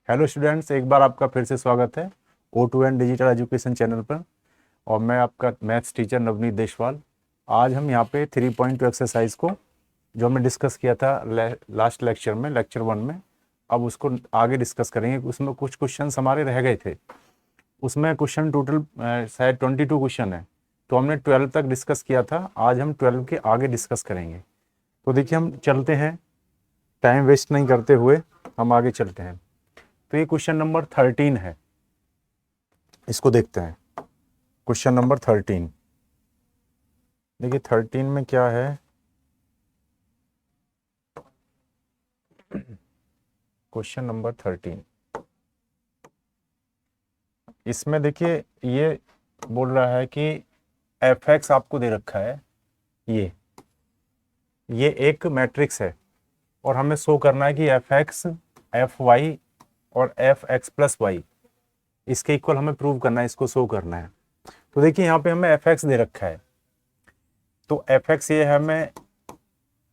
Hello students, एक बार आपका फिर से स्वागत है O2N डिजिटल एजुकेशन चैनल पर। और मैं आपका मैथ्स टीचर नवनीत देशवाल। आज हम यहाँ पे 3.2 एक्सरसाइज को जो हमने डिस्कस किया था लास्ट लेक्चर में, लेक्चर 1 में, अब उसको आगे डिस्कस करेंगे। उसमें कुछ क्वेश्चन हमारे रह गए थे। उसमें क्वेश्चन टोटल शायद 22 क्वेश्चन है, तो हमने 12 तक डिस्कस किया था। आज हम 12 के आगे डिस्कस करेंगे। तो देखिए, हम चलते हैं, टाइम वेस्ट नहीं करते हुए हम आगे चलते हैं। तो ये क्वेश्चन नंबर 13 है, इसको देखते हैं। क्वेश्चन नंबर 13, देखिए 13 में क्या है। क्वेश्चन नंबर 13, इसमें देखिए ये बोल रहा है कि एफ एक्स आपको दे रखा है। ये एक मैट्रिक्स है और हमें शो करना है कि एफ एक्स, एफ वाई और एफ एक्स प्लस वाई इसके इक्वल हमें प्रूव करना है, इसको शो करना है। तो देखिए यहाँ पे हमें एफ एक्स दे रखा है, तो एफ एक्स ये है, हमें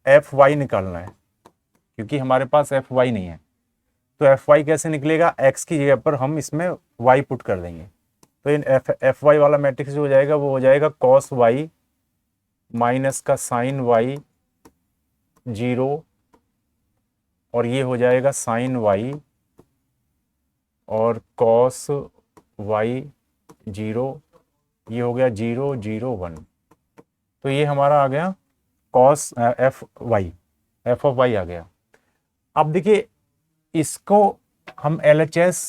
एफ वाई निकालना है क्योंकि हमारे पास एफ वाई नहीं है। तो एफ वाई कैसे निकलेगा, एक्स की जगह पर हम इसमें वाई पुट कर देंगे। तो इन एफ वाई वाला मैट्रिक्स जो हो जाएगा वो हो जाएगा कॉस वाई माइनस का साइन वाई 0, और ये हो जाएगा साइन वाई और कॉस वाई 0, ये हो गया 0 0 1। तो ये हमारा आ गया कॉस एफ ऑफ वाई आ गया। अब देखिए, इसको हम LHS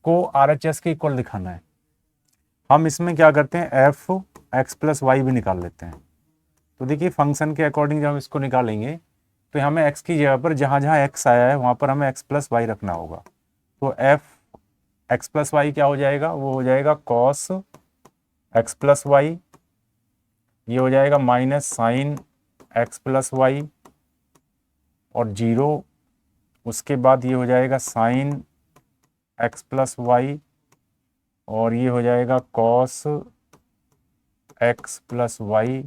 को RHS के इक्वल दिखाना है। हम इसमें क्या करते हैं, एफ एक्स प्लस वाई भी निकाल लेते हैं। तो देखिए, फंक्शन के अकॉर्डिंग जब हम इसको निकालेंगे तो हमें एक्स की जगह पर जहाँ जहाँ एक्स आया है वहाँ पर हमें एक्स प्लस वाई रखना होगा। तो एफ एक्स प्लस वाई क्या हो जाएगा, वो हो जाएगा कॉस एक्स प्लस वाई, ये हो जाएगा minus sine x plus y और 0, उसके बाद ये हो जाएगा साइन एक्स प्लस वाई और ये हो जाएगा कॉस एक्स प्लस वाई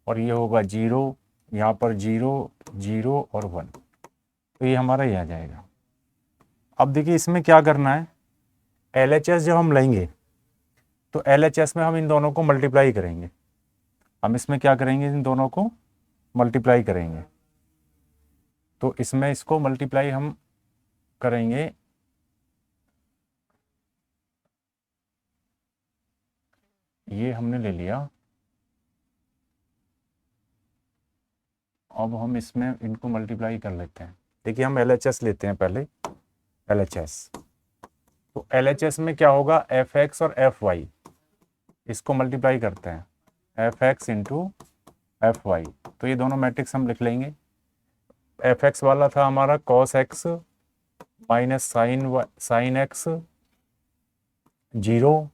और ये होगा 0, यहाँ पर 0 0 और 1। तो ये हमारा ये आ जाएगा। अब देखिए, इसमें क्या करना है, LHS जब हम लेंगे तो LHS में हम इन दोनों को मल्टीप्लाई करेंगे। हम इसमें क्या करेंगे, इन दोनों को मल्टीप्लाई करेंगे। तो इसमें इसको मल्टीप्लाई हम करेंगे, ये हमने ले लिया। अब हम इसमें इनको मल्टीप्लाई कर लेते हैं। देखिए, हम LHS लेते हैं पहले, LHS। तो LHS में क्या होगा, एफ एक्स और एफ वाई, इसको मल्टीप्लाई करते हैं, F x into F y. तो ये दोनों मैट्रिक्स हम लिख लेंगे। एफ एक्स वाला था हमारा cos X minus sine x 0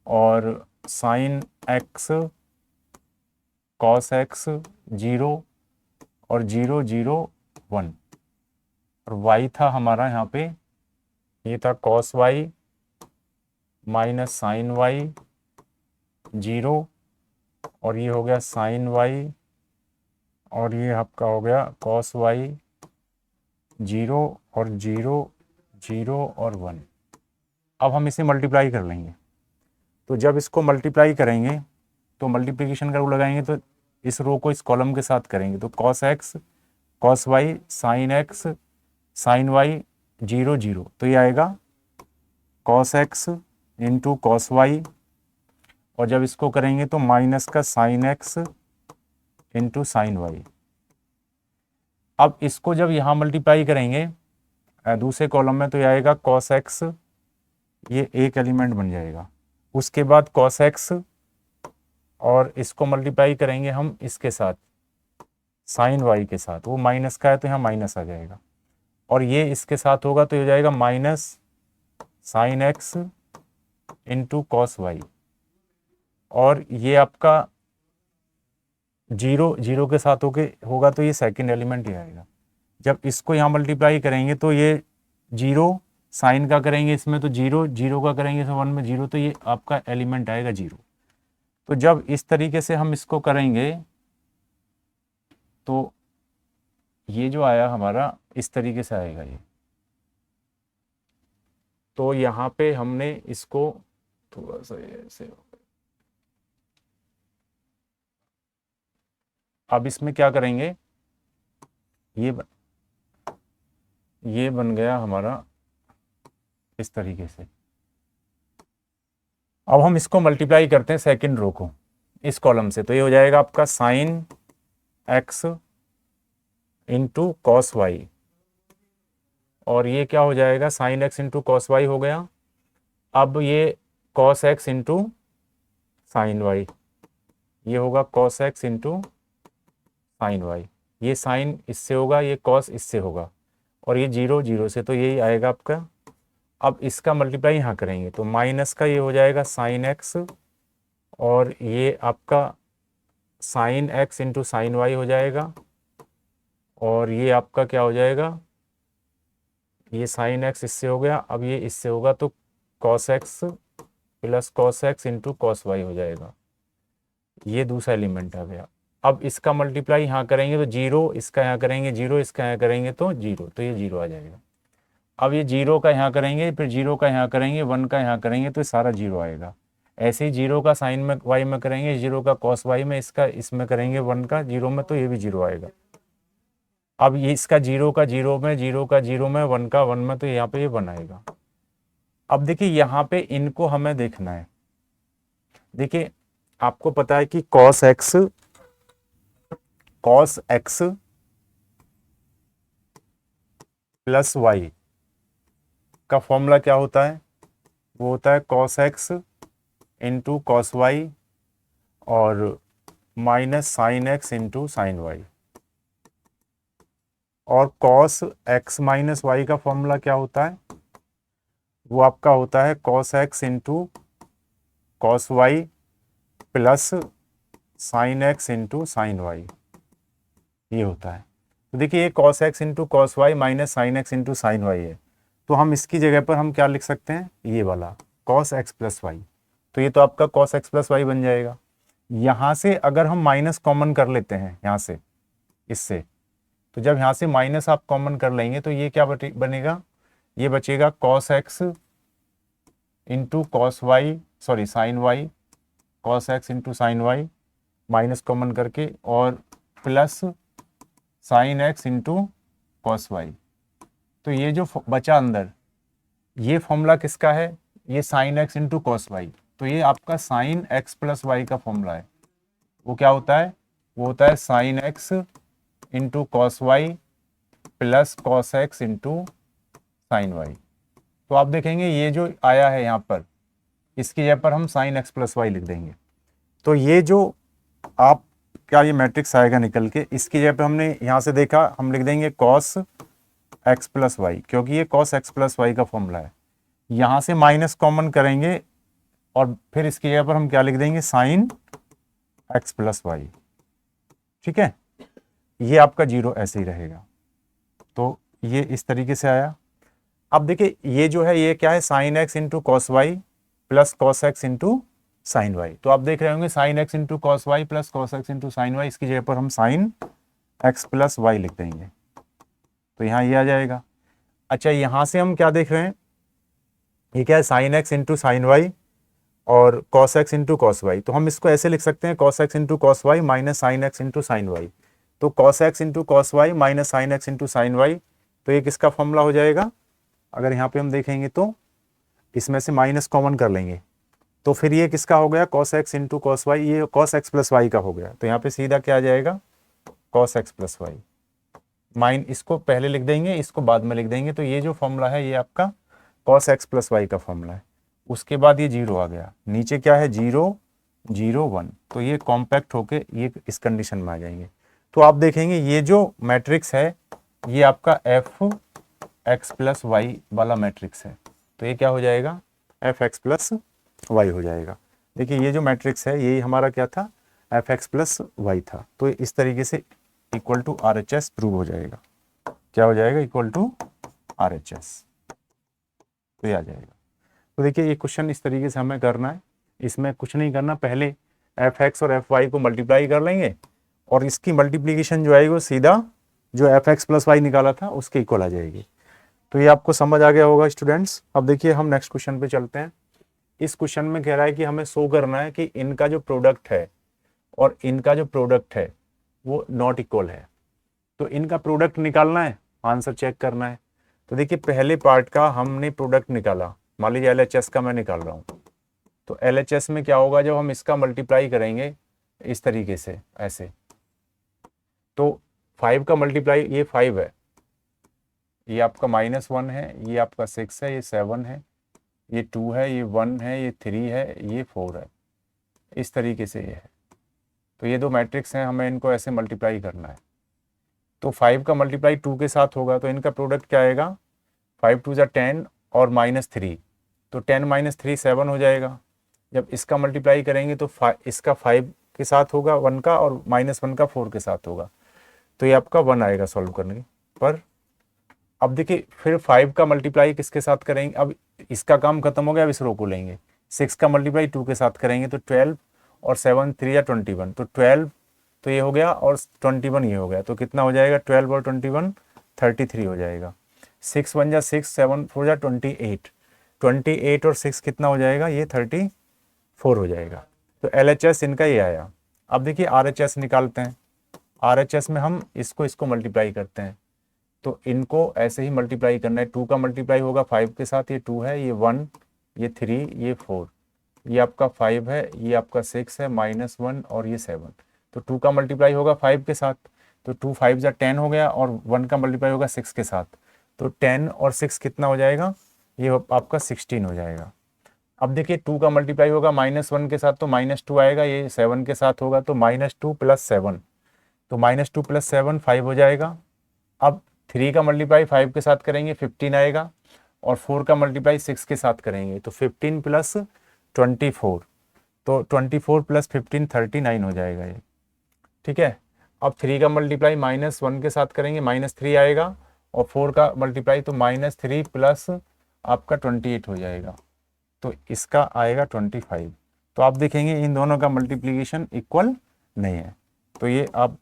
और साइन एक्स कॉस एक्स 0 और 0 0 1। और वाई था हमारा यहाँ पे, ये था cos Y minus sine y 0 और ये हो गया साइन वाई और ये आपका हो गया कॉस वाई 0 और 0 0 और 1। अब हम इसे मल्टीप्लाई कर लेंगे। तो जब इसको मल्टीप्लाई करेंगे तो मल्टीप्लिकेशन का रूल लगाएंगे, तो इस रो को इस कॉलम के साथ करेंगे। तो cos x cos y sine x sine y 0 0, तो ये आएगा cos x into cos Y, और जब इसको करेंगे तो माइनस का sine x into sine y. अब इसको जब यहाँ मल्टीप्लाई करेंगे दूसरे कॉलम में, तो ये आएगा कॉस एक्स, ये एक एलिमेंट बन जाएगा। उसके बाद कॉस एक्स और इसको मल्टीप्लाई करेंगे हम इसके साथ, साइन वाई के साथ, वो माइनस का है तो यहाँ माइनस आ जाएगा। और ये इसके साथ होगा तो हो जाएगा minus sine x into cos Y, और ये आपका 0 0 के साथ होगा तो ये सेकंड एलिमेंट ही आएगा। जब इसको यहाँ मल्टीप्लाई करेंगे तो ये 0 साइन का करेंगे इसमें तो 0 0 का करेंगे इसमें 1 में 0, तो ये आपका एलिमेंट आएगा 0। तो जब इस तरीके से हम इसको करेंगे तो ये जो आया हमारा इस तरीके से आएगा ये। तो यहाँ पे हमने इसको थोड़ा सा ऐसे, अब इसमें क्या करेंगे, ये बन गया हमारा इस तरीके से। अब हम इसको मल्टीप्लाई करते हैं सेकंड रो को इस कॉलम से, तो ये हो जाएगा आपका sine x into cos Y, और ये क्या हो जाएगा, sine x into cos y हो गया। अब ये cos x into sine Y, ये होगा cos x into sine Y, ये साइन इससे होगा, ये कॉस इससे होगा, और ये जीरो जीरो से, तो यही आएगा आपका। अब इसका मल्टीप्लाई यहाँ करेंगे तो माइनस का ये हो जाएगा साइन एक्स, और ये आपका sine x into sine y हो जाएगा, और ये आपका क्या हो जाएगा, ये साइन एक्स इससे हो गया, अब ये इससे होगा तो cos x plus cos x into cos y हो जाएगा। ये दूसरा एलिमेंट आ गया। अब इसका मल्टीप्लाई यहाँ करेंगे तो जीरो, इसका यहाँ करेंगे जीरो, इसका यहाँ करेंगे तो जीरो, तो ये जीरो आ जाएगा। अब ये जीरो का यहाँ करेंगे, फिर जीरो का यहाँ करेंगे, वन का यहाँ करेंगे, तो ये सारा जीरो आएगा। ऐसे ही जीरो का साइन में वाई में करेंगे, जीरो का कॉस वाई में, इसका इसमें करेंगे वन का जीरो में, तो ये भी जीरो आएगा। अब ये इसका जीरो का जीरो में, जीरो का जीरो में, वन का वन में, तो यहाँ पे ये वन आएगा। अब देखिए यहाँ पे इनको हमें देखना है। देखिए आपको पता है कि कॉस एक्स प्लस वाई का फॉर्मूला क्या होता है, वो होता है cos x into cos Y और minus sine x into sine Y. और कॉस एक्स माइनस वाई का फॉर्मूला क्या होता है, वो आपका होता है cos x into cos Y plus sine x into sine Y, ये होता है। तो देखिए ये cos x into cos Y minus sine x into sine Y है, तो हम इसकी जगह पर हम क्या लिख सकते हैं, ये वाला कॉस एक्स प्लस वाई, तो ये तो आपका कॉस एक्स प्लस वाई बन जाएगा। यहाँ से अगर हम माइनस कॉमन कर लेते हैं यहाँ से इससे, तो जब यहाँ से माइनस आप कॉमन कर लेंगे तो ये क्या बनेगा, ये बचेगा cos x into cos y, sorry sine y, cos x into sine y minus common करके, और plus sine x into cos Y. तो ये जो बचा अंदर, ये फॉर्मूला किसका है, ये sine x into cos Y, तो ये आपका साइन एक्स प्लस वाई का फॉर्मूला है। वो क्या होता है, वो होता है sine x into cos Y plus cos x into sine Y. तो आप देखेंगे ये जो आया है यहाँ पर, इसकी जगह पर हम साइन एक्स प्लस वाई लिख देंगे, तो ये जो आप क्या ये मैट्रिक्स आएगा निकल के, इसकी जगह पर हमने यहाँ से देखा हम लिख देंगे कॉस एक्स प्लस वाई, क्योंकि ये कॉस एक्स प्लस वाई का फॉर्मूला है। यहाँ से माइनस कॉमन करेंगे और फिर इसकी जगह पर हम क्या लिख देंगे, साइन एक्स प्लस वाई। ठीक है, ये आपका जीरो ऐसे ही रहेगा। तो ये इस तरीके से आया। अब देखिए ये जो है ये क्या है, sine x into cos Y plus cos x into sine Y. तो आप देख रहे होंगे sine x into cos Y plus cos x into sine y, इसकी जगह पर हम साइन एक्स प्लस वाई लिख देंगे, तो यहाँ ये आ जाएगा। अच्छा यहाँ से हम क्या देख रहे हैं, ये क्या है, sine x into sine Y और cos x into cos Y, तो हम इसको ऐसे लिख सकते हैं cos x into cos Y minus sine x into sine Y. तो cos x into cos Y minus sine x into sine Y, तो ये किसका फॉर्मूला हो जाएगा, अगर यहाँ पे हम देखेंगे तो इसमें से माइनस कॉमन कर लेंगे, तो फिर ये किसका हो गया, cos x into cos y, ये कॉस एक्स प्लस वाई का हो गया। तो यहाँ पे सीधा क्या आ जाएगा, कॉस एक्स प्लस वाई। इसको पहले लिख देंगे, इसको बाद में लिख देंगे, तो ये जो फॉर्मूला है ये आपका कॉस एक्स प्लस वाई का फॉर्मूला है। उसके बाद ये जीरो आ गया, नीचे क्या है, जीरो जीरो वन, तो ये कॉम्पैक्ट होके ये इस कंडीशन में आ जाएंगे। तो आप देखेंगे ये जो मैट्रिक्स है ये आपका एफ एक्स प्लस वाई वाला मैट्रिक्स है, तो ये क्या हो जाएगा, एफ एक्स प्लस वाई हो जाएगा। देखिए ये जो मैट्रिक्स है यही हमारा क्या था, एफ एक्स प्लस वाई था। तो इस तरीके से equal to R H S prove हो जाएगा। क्या हो जाएगा, equal to R H S, तो ये आ जाएगा। तो देखिए ये क्वेश्चन इस तरीके से हमें करना है, इसमें कुछ नहीं करना, पहले एफ एक्स और एफ वाई को मल्टीप्लाई कर लेंगे और इसकी मल्टीप्लीकेशन जो आएगी वो सीधा जो एफ एक्स प्लस वाई निकाला था उसके इक्वल आ जाएगी। तो ये आपको समझ आ गया होगा स्टूडेंट्स। अब देखिए हम नेक्स्ट क्वेश्चन पे चलते हैं। इस क्वेश्चन में कह रहा है कि हमें शो करना है कि इनका जो प्रोडक्ट है और इनका जो प्रोडक्ट है वो नॉट इक्वल है। तो इनका प्रोडक्ट निकालना है, आंसर चेक करना है। तो देखिए पहले पार्ट का हमने प्रोडक्ट निकाला, मान लीजिए LHS का मैं निकाल रहा हूँ। तो LHS में क्या होगा, जब हम इसका मल्टीप्लाई करेंगे इस तरीके से ऐसे, तो 5 का मल्टीप्लाई, ये 5 है, ये आपका -1 है, ये आपका 6 है, ये 7 है, ये 2 है, ये 1 है, ये 3 है, ये 4 है, इस तरीके से ये है। तो ये दो मैट्रिक्स हैं, हमें इनको ऐसे मल्टीप्लाई करना है। तो 5 का मल्टीप्लाई 2 के साथ होगा, तो इनका प्रोडक्ट क्या आएगा, 5 2 ज़ा 10 और -3, तो 10 - 3 7 हो जाएगा। जब इसका मल्टीप्लाई करेंगे तो इसका 5 के साथ होगा 1 का, और -1 का 4 के साथ होगा, तो ये आपका 1 आएगा सॉल्व करने पर। अब देखिए फिर 5 का मल्टीप्लाई किसके साथ करेंगे, अब इसका काम खत्म हो गया, अब इस रो को लेंगे। 6 का मल्टीप्लाई 2 के साथ करेंगे तो 12, और 7 3 या 21, तो 12 तो ये हो गया, और 21 ये हो गया, तो कितना हो जाएगा, 12 और 21 33 हो जाएगा। 6 1 जा 6, 7 4 जा 28, 28 और 6 कितना हो जाएगा, ये 34 हो जाएगा। तो LHS इनका ये आया। अब देखिए RHS निकालते हैं। RHS में हम इसको मल्टीप्लाई करते हैं, तो इनको ऐसे ही मल्टीप्लाई करना है। 2 का मल्टीप्लाई होगा 5 के साथ, ये 2 है, ये 1, ये 3, ये 4, ये आपका 5 है, ये आपका 6 है, -1 और ये 7। तो 2 का मल्टीप्लाई होगा 5 के साथ, तो 2 5 जा 10 हो गया, और 1 का मल्टीप्लाई होगा 6 के साथ, तो 10 और 6 कितना हो जाएगा, ये आपका 16 हो जाएगा। अब देखिए 2 का मल्टीप्लाई होगा -1 के साथ, तो -2 आएगा, ये 7 के साथ होगा, तो -2 + 7, तो -2 + 7 5 हो जाएगा। अब 3 का मल्टीप्लाई 5 के साथ करेंगे 15 आएगा, और 4 का मल्टीप्लाई 6 के साथ करेंगे तो 15 + 24, तो 24 + 15 39 हो जाएगा ये, ठीक है। अब 3 का मल्टीप्लाई -1 के साथ करेंगे, -3 आएगा, और 4 का मल्टीप्लाई तो -3 प्लस आपका 28 हो जाएगा, तो इसका आएगा 25। तो आप देखेंगे इन दोनों का मल्टीप्लिकेशन इक्वल नहीं है, तो ये आप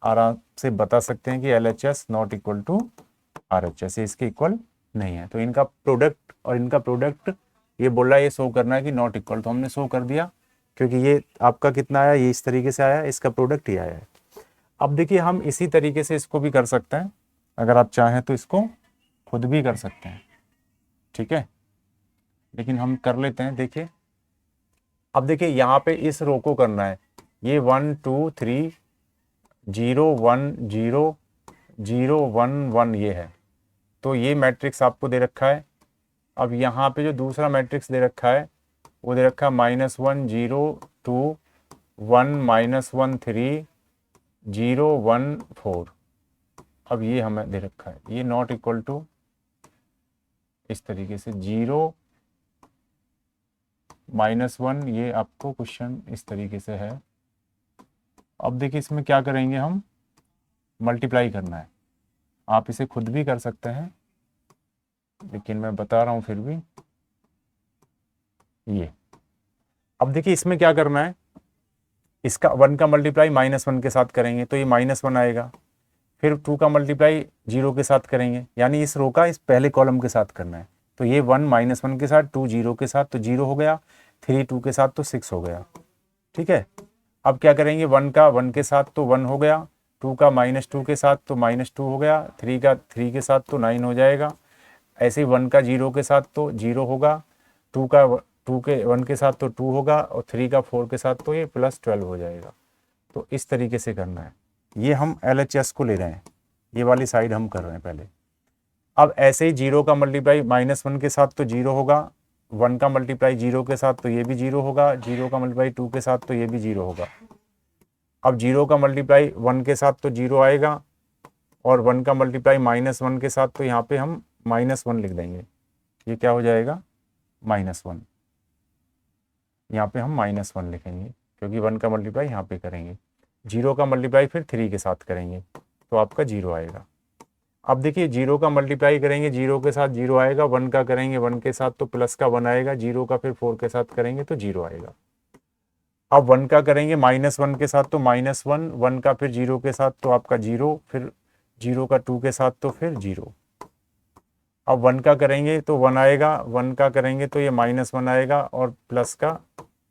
आराम से बता सकते हैं कि LHS not equal to RHS, इसके इक्वल नहीं है। तो इनका प्रोडक्ट और इनका प्रोडक्ट ये बोल रहा है, ये शो करना है कि नॉट इक्वल, तो हमने शो कर दिया, क्योंकि ये आपका कितना आया, ये इस तरीके से आया, इसका प्रोडक्ट ही आया है। अब देखिए हम इसी तरीके से इसको भी कर सकते हैं, अगर आप चाहें तो इसको खुद भी कर सकते हैं, ठीक है, लेकिन हम कर लेते हैं। देखिए अब देखिए यहाँ पे इस रो को करना है, ये 1 2 3 0 1 0 0 1 1 ये है, तो ये मैट्रिक्स आपको दे रखा है। अब यहाँ पे जो दूसरा मैट्रिक्स दे रखा है वो दे रखा है -1 0 2 1 -1 3 0 1 4। अब ये हमें दे रखा है, ये नॉट इक्वल टू इस तरीके से 0 -1, ये आपको क्वेश्चन इस तरीके से है। अब देखिए इसमें क्या करेंगे, हम मल्टीप्लाई करना है, आप इसे खुद भी कर सकते हैं, लेकिन मैं बता रहा हूँ फिर भी। ये अब देखिए इसमें क्या करना है, इसका 1 का मल्टीप्लाई -1 के साथ करेंगे तो ये -1 आएगा, फिर 2 का मल्टीप्लाई 0 के साथ करेंगे, यानी इस रो का इस पहले कॉलम के साथ करना है, तो ये 1 -1 के साथ, 2 0 के साथ तो 0 हो गया, 3 2 के साथ तो 6 हो गया, ठीक है। अब क्या करेंगे, 1 का 1 के साथ तो 1 हो गया, 2 का -2 के साथ तो -2 हो गया, 3 का 3 के साथ तो 9 हो जाएगा, ऐसे ही 1 का 0 के साथ तो 0 होगा, 2 का 2 के 1 के साथ तो 2 होगा, और 3 का 4 के साथ तो ये +12 हो जाएगा। तो इस तरीके से करना है, ये हम LHS को ले रहे हैं, ये वाली साइड हम कर रहे हैं पहले। अब ऐसे ही 0 का मल्टीप्लाई -1 के साथ तो 0 होगा, 1 का मल्टीप्लाई 0 के साथ तो ये भी 0 होगा, 0 का मल्टीप्लाई 2 के साथ तो ये भी 0 होगा। अब 0 का मल्टीप्लाई 1 के साथ तो 0 आएगा, और 1 का मल्टीप्लाई -1 के साथ तो यहाँ पे हम -1 लिख देंगे, ये क्या हो जाएगा, -1, यहाँ पे हम -1 लिखेंगे, क्योंकि 1 का मल्टीप्लाई यहाँ पे करेंगे। 0 का मल्टीप्लाई फिर 3 के साथ करेंगे तो आपका 0 आएगा। अब देखिए 0 का मल्टीप्लाई करेंगे, 0 के साथ 0 आएगा, 1 का करेंगे 1 के साथ तो प्लस का 1 आएगा, 0 का फिर 4 के साथ करेंगे तो 0 आएगा। अब 1 का करेंगे -1 के साथ तो -1, 1 का फिर 0 के साथ तो आपका 0, फिर 0 का 2 के साथ तो फिर 0। अब 1 का करेंगे तो 1 आएगा, 1 का करेंगे तो ये -1 आएगा और प्लस का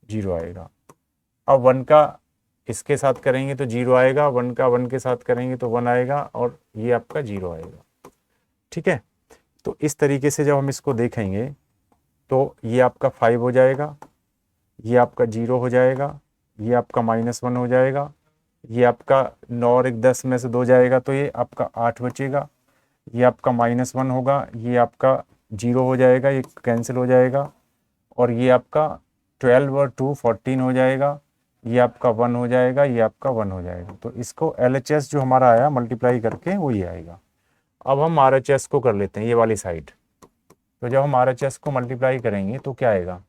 0 आएगा। अब 1 का इसके साथ करेंगे तो 0 आएगा, 1 का 1 के साथ करेंगे तो 1 आएगा और ये आपका 0 आएगा। ठीक है, तो इस तरीके से जब हम इसको देखेंगे तो ये आपका 5 हो जाएगा, ये आपका 0 हो जाएगा, ये आपका -1 हो जाएगा, ये आपका 9 और 1 10 में से 2 जाएगा तो ये आपका 8 बचेगा, ये आपका -1 होगा, ये आपका 0 हो जाएगा, ये कैंसिल हो जाएगा और ये आपका 12 और 2 14 हो जाएगा, ये आपका 1 हो जाएगा, ये आपका 1 हो जाएगा। तो इसको LHS जो हमारा आया मल्टीप्लाई करके वो ये आएगा। अब हम RHS को कर लेते हैं, ये वाली साइड। तो जब हम RHS को मल्टीप्लाई करेंगे तो क्या आएगा,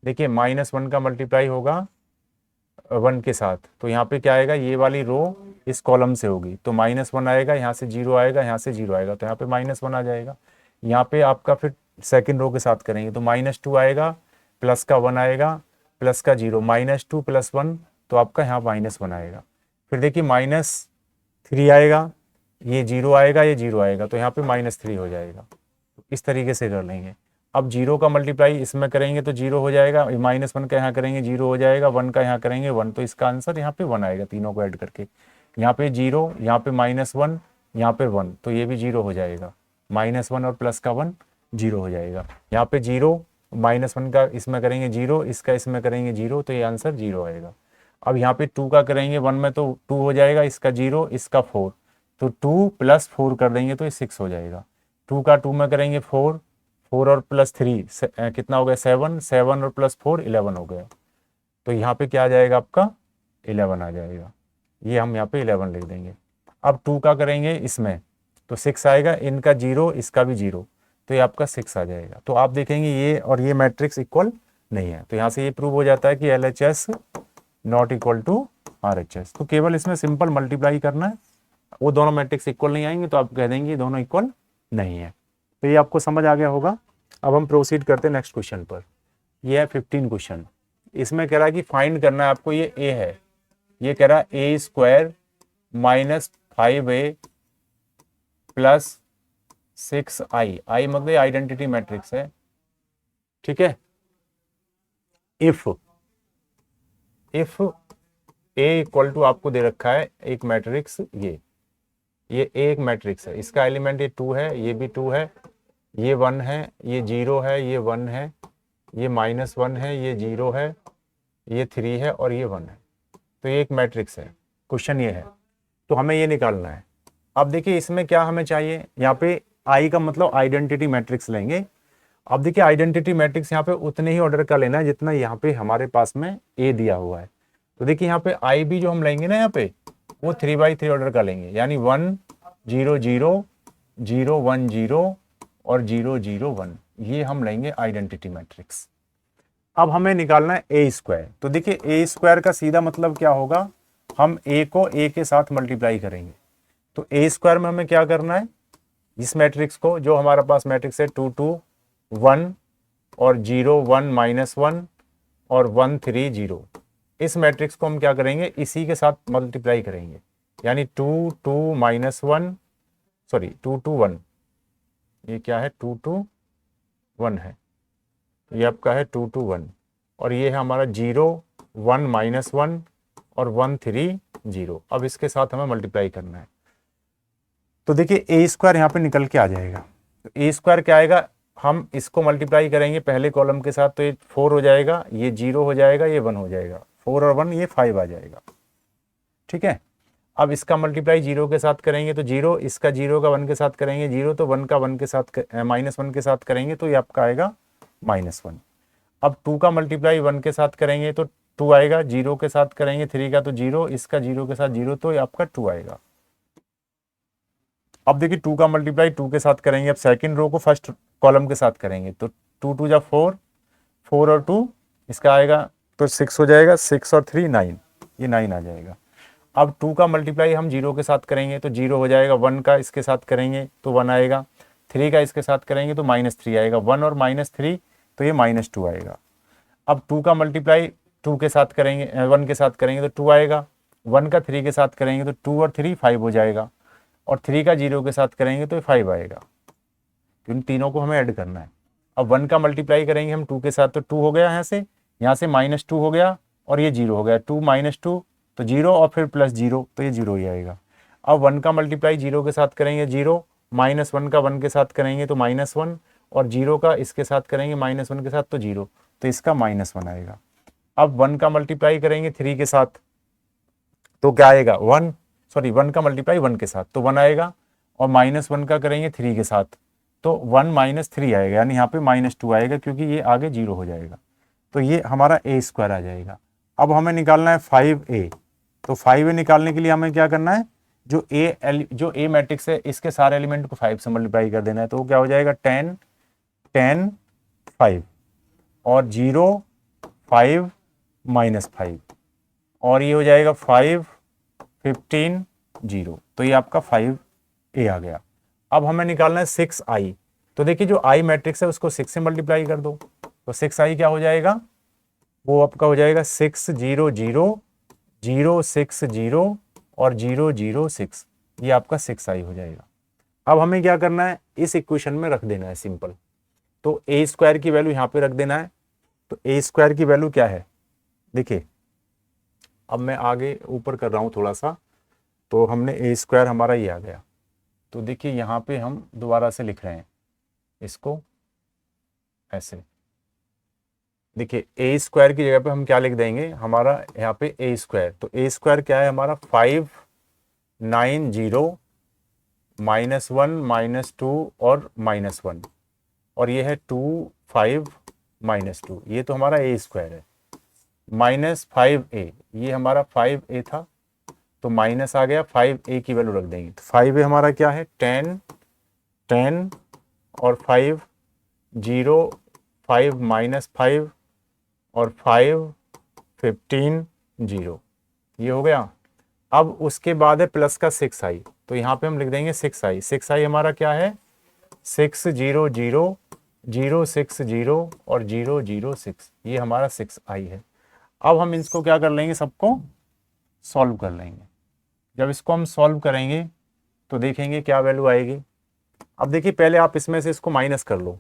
देखिए -1 का मल्टीप्लाई होगा 1 के साथ, तो यहाँ पे क्या आएगा, ये वाली रो इस कॉलम से होगी तो -1 आएगा, यहाँ से 0 आएगा, यहाँ से 0 आएगा तो यहाँ पे -1 आ जाएगा। यहाँ पे आपका फिर सेकंड रो के साथ करेंगे तो -2 आएगा, प्लस का 1 आएगा, प्लस का 0, -2 + 1 तो आपका यहाँ -1 आएगा। फिर देखिए -3 आएगा, ये 0 आएगा, ये 0 आएगा तो यहाँ पे -3 हो जाएगा। इस तरीके से कर लेंगे। अब 0 का मल्टीप्लाई इसमें करेंगे तो 0 हो जाएगा, -1 का यहाँ करेंगे 0 हो जाएगा, 1 का यहाँ करेंगे 1, तो इसका आंसर यहाँ पे 1 आएगा तीनों को ऐड करके। यहाँ पे 0, यहाँ पे -1, यहाँ पे 1 तो ये भी 0 हो जाएगा, -1 और प्लस का 1 0 हो जाएगा। यहाँ पे 0 -1 का इसमें करेंगे 0, इसका इसमें करेंगे 0 तो ये आंसर 0 आएगा। अब यहाँ पे 2 का करेंगे 1 में तो 2 हो जाएगा, इसका 0, इसका 4 तो 2 + 4 कर देंगे तो ये 6 हो जाएगा। 2 का 2 में करेंगे 4, 4 और +3 कितना हो गया 7, 7 और +4 11 हो गया। तो यहाँ पे क्या आ जाएगा आपका 11 आ जाएगा, ये हम यहाँ पे 11 लिख देंगे। अब 2 का करेंगे इसमें तो 6 आएगा, इनका 0, इसका भी 0 तो ये आपका 6 आ जाएगा। तो आप देखेंगे ये और ये मैट्रिक्स इक्वल नहीं है, तो यहाँ से ये प्रूव हो जाता है कि LHS not equal to RHS। तो केवल इसमें सिंपल मल्टीप्लाई करना है, वो दोनों मैट्रिक्स इक्वल नहीं आएंगे तो आप कह देंगे दोनों इक्वल नहीं है। तो ये आपको समझ आ गया होगा। अब हम प्रोसीड करते हैं नेक्स्ट क्वेश्चन पर। ये है 15 क्वेश्चन। इसमें कह रहा है कि फाइंड करना है आपको, ये A है, ये कह रहा है A² - 5A + 6I, I मतलब आइडेंटिटी मैट्रिक्स है। ठीक है, इफ A इक्वल टू आपको दे रखा है एक मैट्रिक्स, ये एक मैट्रिक्स है, इसका एलिमेंट ये 2 है, ये भी 2 है, ये 1 है, ये 0 है, ये 1 है, ये -1 है, ये 0 है, ये 3 है और ये 1 है। तो ये एक मैट्रिक्स है। क्वेश्चन ये है, तो हमें ये निकालना है। अब देखिए इसमें क्या हमें चाहिए, यहाँ पे I का मतलब आइडेंटिटी मैट्रिक्स लेंगे। अब देखिए आइडेंटिटी मैट्रिक्स यहाँ पे उतने ही ऑर्डर का लेना है जितना यहाँ पे हमारे पास में A दिया हुआ है। तो देखिए यहाँ पे I भी जो हम लेंगे ना यहाँ पे वो 3/3 ऑर्डर का लेंगे, यानी 1 0 0 0 1 0 और 0 0 1, ये हम लेंगे आइडेंटिटी मैट्रिक्स। अब हमें निकालना है A²। तो देखिए A² का सीधा मतलब क्या होगा, हम A को A के साथ मल्टीप्लाई करेंगे। तो A² में हमें क्या करना है, इस मैट्रिक्स को जो हमारे पास मैट्रिक्स है 2 2 1 और 0 1 -1 और 1 3 0, इस मैट्रिक्स को हम क्या करेंगे, इसी के साथ मल्टीप्लाई करेंगे, यानी 2 2 -1 सॉरी 2 2 1, ये क्या है 2 2 1 है, ये आपका है 2 2 1 और ये है हमारा 0 1 -1 और 1 3 0। अब इसके साथ हमें मल्टीप्लाई करना है। तो देखिए A² यहाँ पे निकल के आ जाएगा। तो A² क्या आएगा, हम इसको मल्टीप्लाई करेंगे पहले कॉलम के साथ तो ये 4 हो जाएगा, ये 0 हो जाएगा, ये 1 हो जाएगा, 4 और 1 ये 5 आ जाएगा। ठीक है, अब इसका मल्टीप्लाई 0 के साथ करेंगे तो 0, इसका 0 का 1 के साथ करेंगे 0, तो 1 का 1 के साथ -1 के साथ करेंगे तो ये आपका आएगा -1। अब 2 का मल्टीप्लाई 1 के साथ करेंगे तो 2 आएगा, 0 के साथ करेंगे 3 का तो 0, इसका 0 के साथ 0 तो ये आपका 2 आएगा। अब देखिए 2 का मल्टीप्लाई 2 के साथ करेंगे, अब सेकंड रो को फर्स्ट कॉलम के साथ करेंगे तो 2 2 जा 4, 4 और 2 इसका आएगा तो 6 हो जाएगा, 6 और 3 9, ये 9 आ जाएगा। अब 2 का मल्टीप्लाई हम 0 के साथ करेंगे तो 0 हो जाएगा, 1 का इसके साथ करेंगे तो 1 आएगा, 3 का इसके साथ करेंगे तो -3 आएगा, 1 और -3 तो ये -2 आएगा। अब 2 का मल्टीप्लाई 2 के साथ करेंगे 1 के साथ करेंगे तो 2 आएगा, 1 का 3 के साथ करेंगे तो 2 और 3 5 हो जाएगा और 3 का 0 के साथ करेंगे तो 5 आएगा। क्योंकि तीनों को हमें ऐड करना है। अब 1 का मल्टीप्लाई करेंगे हम 2 के साथ, तो 2 हो गया यहाँ से -2 हो गया और ये 0 हो गया, 2 - 2 तो 0 और फिर +0 तो ये 0 ही आएगा। अब 1 का मल्टीप्लाई 0 के साथ करेंगे 0, -1 का 1 के साथ करेंगे तो -1 और 0 का इसके साथ करेंगे -1 के साथ तो 0, तो इसका -1 आएगा। अब 1 का मल्टीप्लाई करेंगे 3 के साथ तो क्या आएगा 1, सॉरी 1 का मल्टीप्लाई 1 के साथ तो 1 आएगा और -1 का करेंगे 3 के साथ तो 1 - 3 आएगा, यानी यहाँ पे -2 आएगा क्योंकि ये आगे 0 हो जाएगा। तो ये हमारा a² आ जाएगा। अब हमें निकालना है 5a, तो 5a निकालने के लिए हमें क्या करना है, जो a मैट्रिक्स है इसके सारे एलिमेंट को 5 से मल्टीप्लाई कर देना है। तो वो क्या हो जाएगा 10 10 5 और 0 5 -5 और ये हो जाएगा 5 15 0, तो ये आपका 5a आ गया। अब हमें निकालना है 6i, तो देखिए जो i मैट्रिक्स है उसको 6 से मल्टीप्लाई कर दो, तो 6i क्या हो जाएगा, वो आपका हो जाएगा 6 0 0 0 6 0 और 0 0 6, ये आपका 6i हो जाएगा। अब हमें क्या करना है, इस इक्वेशन में रख देना है सिंपल, तो a² की वैल्यू यहाँ पे रख देना है। तो a² की वैल्यू क्या है, देखिए अब मैं आगे ऊपर कर रहा हूँ थोड़ा सा, तो हमने a² हमारा ये आ गया। तो देखिए यहाँ पे हम दोबारा से लिख रहे हैं इसको ऐसे, देखिए a² की जगह पे हम क्या लिख देंगे, हमारा यहाँ पे a², तो a² क्या है हमारा 5 9 0 -1 -2 और -1 और ये है 2 5 -2, ये तो हमारा a² है। -5a, ये हमारा 5a था तो माइनस आ गया, 5a की वैल्यू रख देंगे, तो 5a हमारा क्या है 10 10 और 5 0 5 -5 और 5 15 0, ये हो गया। अब उसके बाद है प्लस का 6i, तो यहाँ पे हम लिख देंगे 6i। 6i हमारा क्या है 6 0 0 0 6 0 और 0 0 6, ये हमारा 6i है। अब हम इसको क्या कर लेंगे, सबको सॉल्व कर लेंगे। जब इसको हम सॉल्व करेंगे तो देखेंगे क्या वैल्यू आएगी। अब देखिए पहले आप इसमें से इसको माइनस कर लो,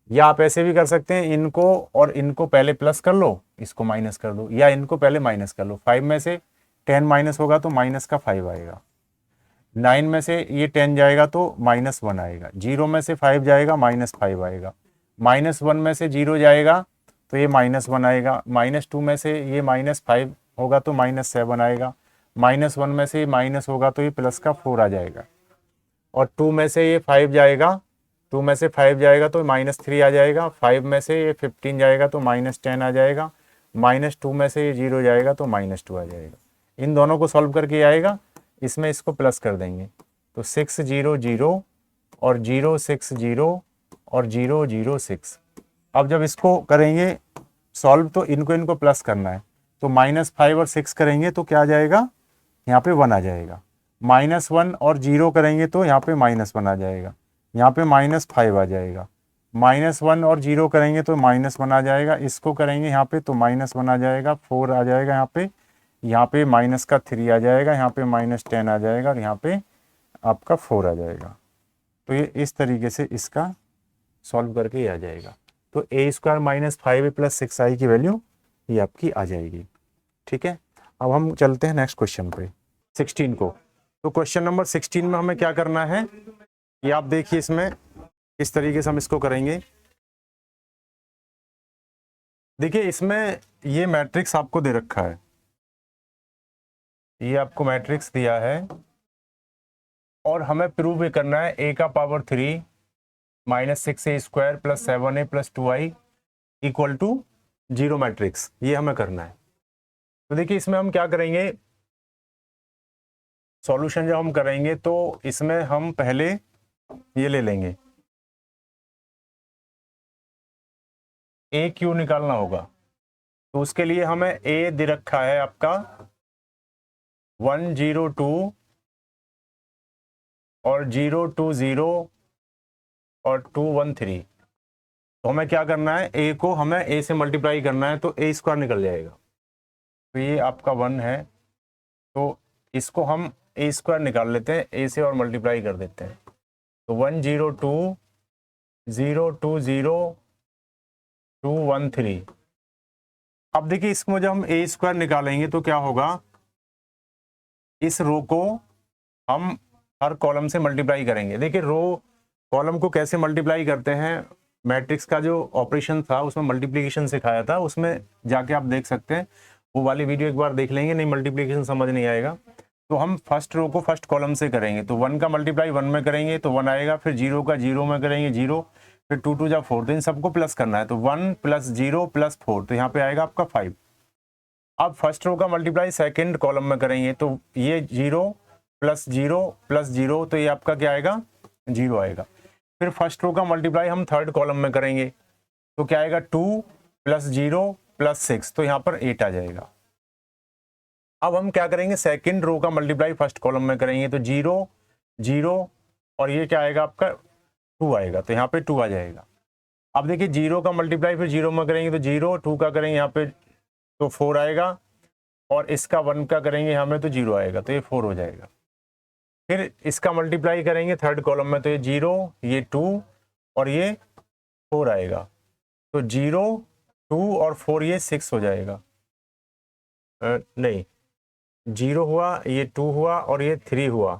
या आप ऐसे भी कर सकते हैं, इनको और इनको पहले प्लस कर लो, इसको माइनस कर दो, या इनको पहले माइनस कर लो। 5 में से 10 माइनस होगा तो माइनस का 5 आएगा, 9 में से ये 10 जाएगा तो -1 आएगा, 0 में से 5 जाएगा -5 आएगा, -1 में से 0 जाएगा तो ये -1 आएगा, -2 में से ये -5 होगा तो -7 आएगा, -1 में से ये माइनस होगा तो ये प्लस का 4 आ जाएगा, और 2 में से ये 5 जाएगा, 2 में से 5 जाएगा तो -3 आ जाएगा, 5 में से ये 15 जाएगा तो -10 आ जाएगा, -2 में से ये 0 जाएगा तो -2 आ जाएगा। इन दोनों को सॉल्व करके आएगा, इसमें इसको प्लस कर देंगे तो 6 0 0 और 0 6 0 और 0 0 6। अब जब इसको करेंगे सॉल्व तो इनको प्लस करना है, तो -5 और 6 करेंगे तो क्या आ जाएगा, यहाँ पे 1 आ जाएगा, -1 और 0 करेंगे तो यहाँ पे -1 आ जाएगा, यहाँ पे -5 आ जाएगा, -1 और 0 करेंगे तो -1 आ जाएगा, इसको करेंगे यहाँ पे तो -1 आ जाएगा, 4 आ जाएगा यहाँ पे माइनस का 3 आ जाएगा, यहाँ पे -10 आ जाएगा और यहाँ पे आपका 4 आ जाएगा। तो ये इस तरीके से इसका सॉल्व करके ये आ जाएगा। तो a² -5a + 6i की वैल्यू ये आपकी आ जाएगी। ठीक है, अब हम चलते हैं नेक्स्ट क्वेश्चन पे 16 को। तो क्वेश्चन नंबर 16 में हमें क्या करना है, ये आप देखिए, इसमें इस तरीके से हम इसको करेंगे। देखिए इसमें ये मैट्रिक्स आपको दे रखा है, ये आपको मैट्रिक्स दिया है और हमें प्रूव ये करना है a का power 3 -6a² + 7a + 2i = 0 matrix, ये हमें करना है। तो देखिए इसमें हम क्या करेंगे, सॉल्यूशन जब हम करेंगे तो इसमें हम पहले ये ले लेंगे, AQ निकालना होगा। तो उसके लिए हमें A दे रखा है आपका 102 और 020 और 213। तो हमें क्या करना है, A को हमें A से मल्टीप्लाई करना है तो a² निकल जाएगा। तो ये आपका 1 है, तो इसको हम a² निकाल लेते हैं, A से और मल्टीप्लाई कर देते हैं। तो 102 020 अब देखिए इसको जब हम ए स्क्वायर निकालेंगे तो क्या होगा, इस रो को हम हर कॉलम से मल्टीप्लाई करेंगे। देखिए रो कॉलम को कैसे मल्टीप्लाई करते हैं, मैट्रिक्स का जो ऑपरेशन था उसमें मल्टीप्लिकेशन सिखाया था, उसमें जाके आप देख सकते हैं, वो वाली वीडियो एक बार देख लेंगे, नहीं मल्टीप्लिकेशन समझ नहीं आएगा। तो हम फर्स्ट रो को फर्स्ट कॉलम से करेंगे, तो 1 का मल्टीप्लाई 1 में करेंगे तो 1 आएगा, फिर 0 का 0 में करेंगे 0, फिर 2 2 जा 4, तो इन सबको प्लस करना है, तो 1 + 0 + 4, तो यहाँ पे आएगा आपका 5। अब फर्स्ट रो का मल्टीप्लाई सेकंड कॉलम में करेंगे, तो ये 0 + 0 + 0, तो ये आपका क्या आएगा, 0 आएगा। फिर फर्स्ट रो का मल्टीप्लाई हम थर्ड कॉलम में करेंगे, तो क्या आएगा, 2 + 0 + 6, तो यहाँ पर 8 आ जाएगा। अब हम क्या करेंगे, सेकंड रो का मल्टीप्लाई फर्स्ट कॉलम में करेंगे, तो 0 0 और ये क्या आएगा आपका 2 आएगा, तो यहाँ पे 2 आ जाएगा। अब देखिए 0 का मल्टीप्लाई फिर 0 में करेंगे, तो 0 2 का करेंगे यहाँ पे तो 4 आएगा, और इसका 1 का करेंगे यहाँ में तो 0 आएगा, तो ये 4 हो जाएगा। फिर इसका मल्टीप्लाई करेंगे थर्ड कॉलम में, तो ये 0 ये 2 और ये 4 आएगा, तो 0 2 और 4 ये 6 हो जाएगा। नहीं 0 हुआ, ये 2 हुआ और ये 3 हुआ,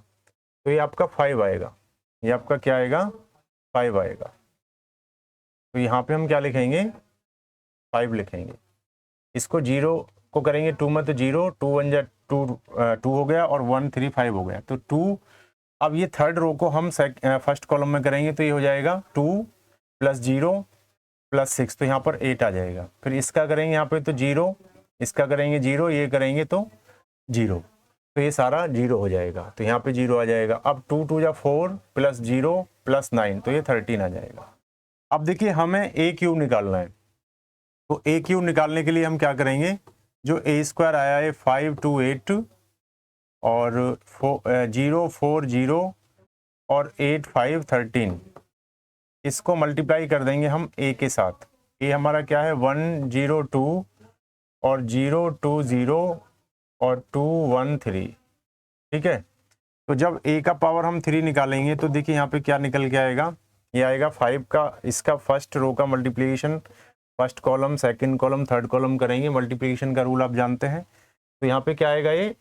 तो ये आपका 5 आएगा, ये आपका क्या आएगा, 5 आएगा। तो यहाँ पे हम क्या लिखेंगे, 5 लिखेंगे। इसको 0 को करेंगे 2 में, तो 0 2 1 जा 2 हो गया, और 1 3 5 हो गया, तो 2। अब ये थर्ड रो को हम फर्स्ट कॉलम में करेंगे, तो ये हो जाएगा 2 + 0 + 6, तो यहाँ पर 8 आ जाएगा। फिर इसका करेंगे यहाँ पे तो 0, इसका करेंगे 0, ये करेंगे तो 0, तो ये सारा 0 हो जाएगा, तो यहाँ पे 0 आ जाएगा। अब 2 2 जा 4 + 0 + 9, तो ये 13 आ जाएगा। अब देखिए हमें ए क्यूब निकालना है, तो ए क्यूब निकालने के लिए हम क्या करेंगे, जो ए स्क्वायर आया है 528 और 0 4 0 और 8 5 13, इसको मल्टीप्लाई कर देंगे हम ए के साथ। ए हमारा क्या है 102 और 020 और 213, ठीक है। तो जब ए का पावर हम 3 निकालेंगे, तो देखिए यहाँ पे क्या निकल के आएगा, ये आएगा 5 का, इसका फर्स्ट रो का multiplication first column second column third column करेंगे, मल्टीप्लिकेशन का रूल आप जानते हैं। तो यहाँ पे क्या आएगा, ये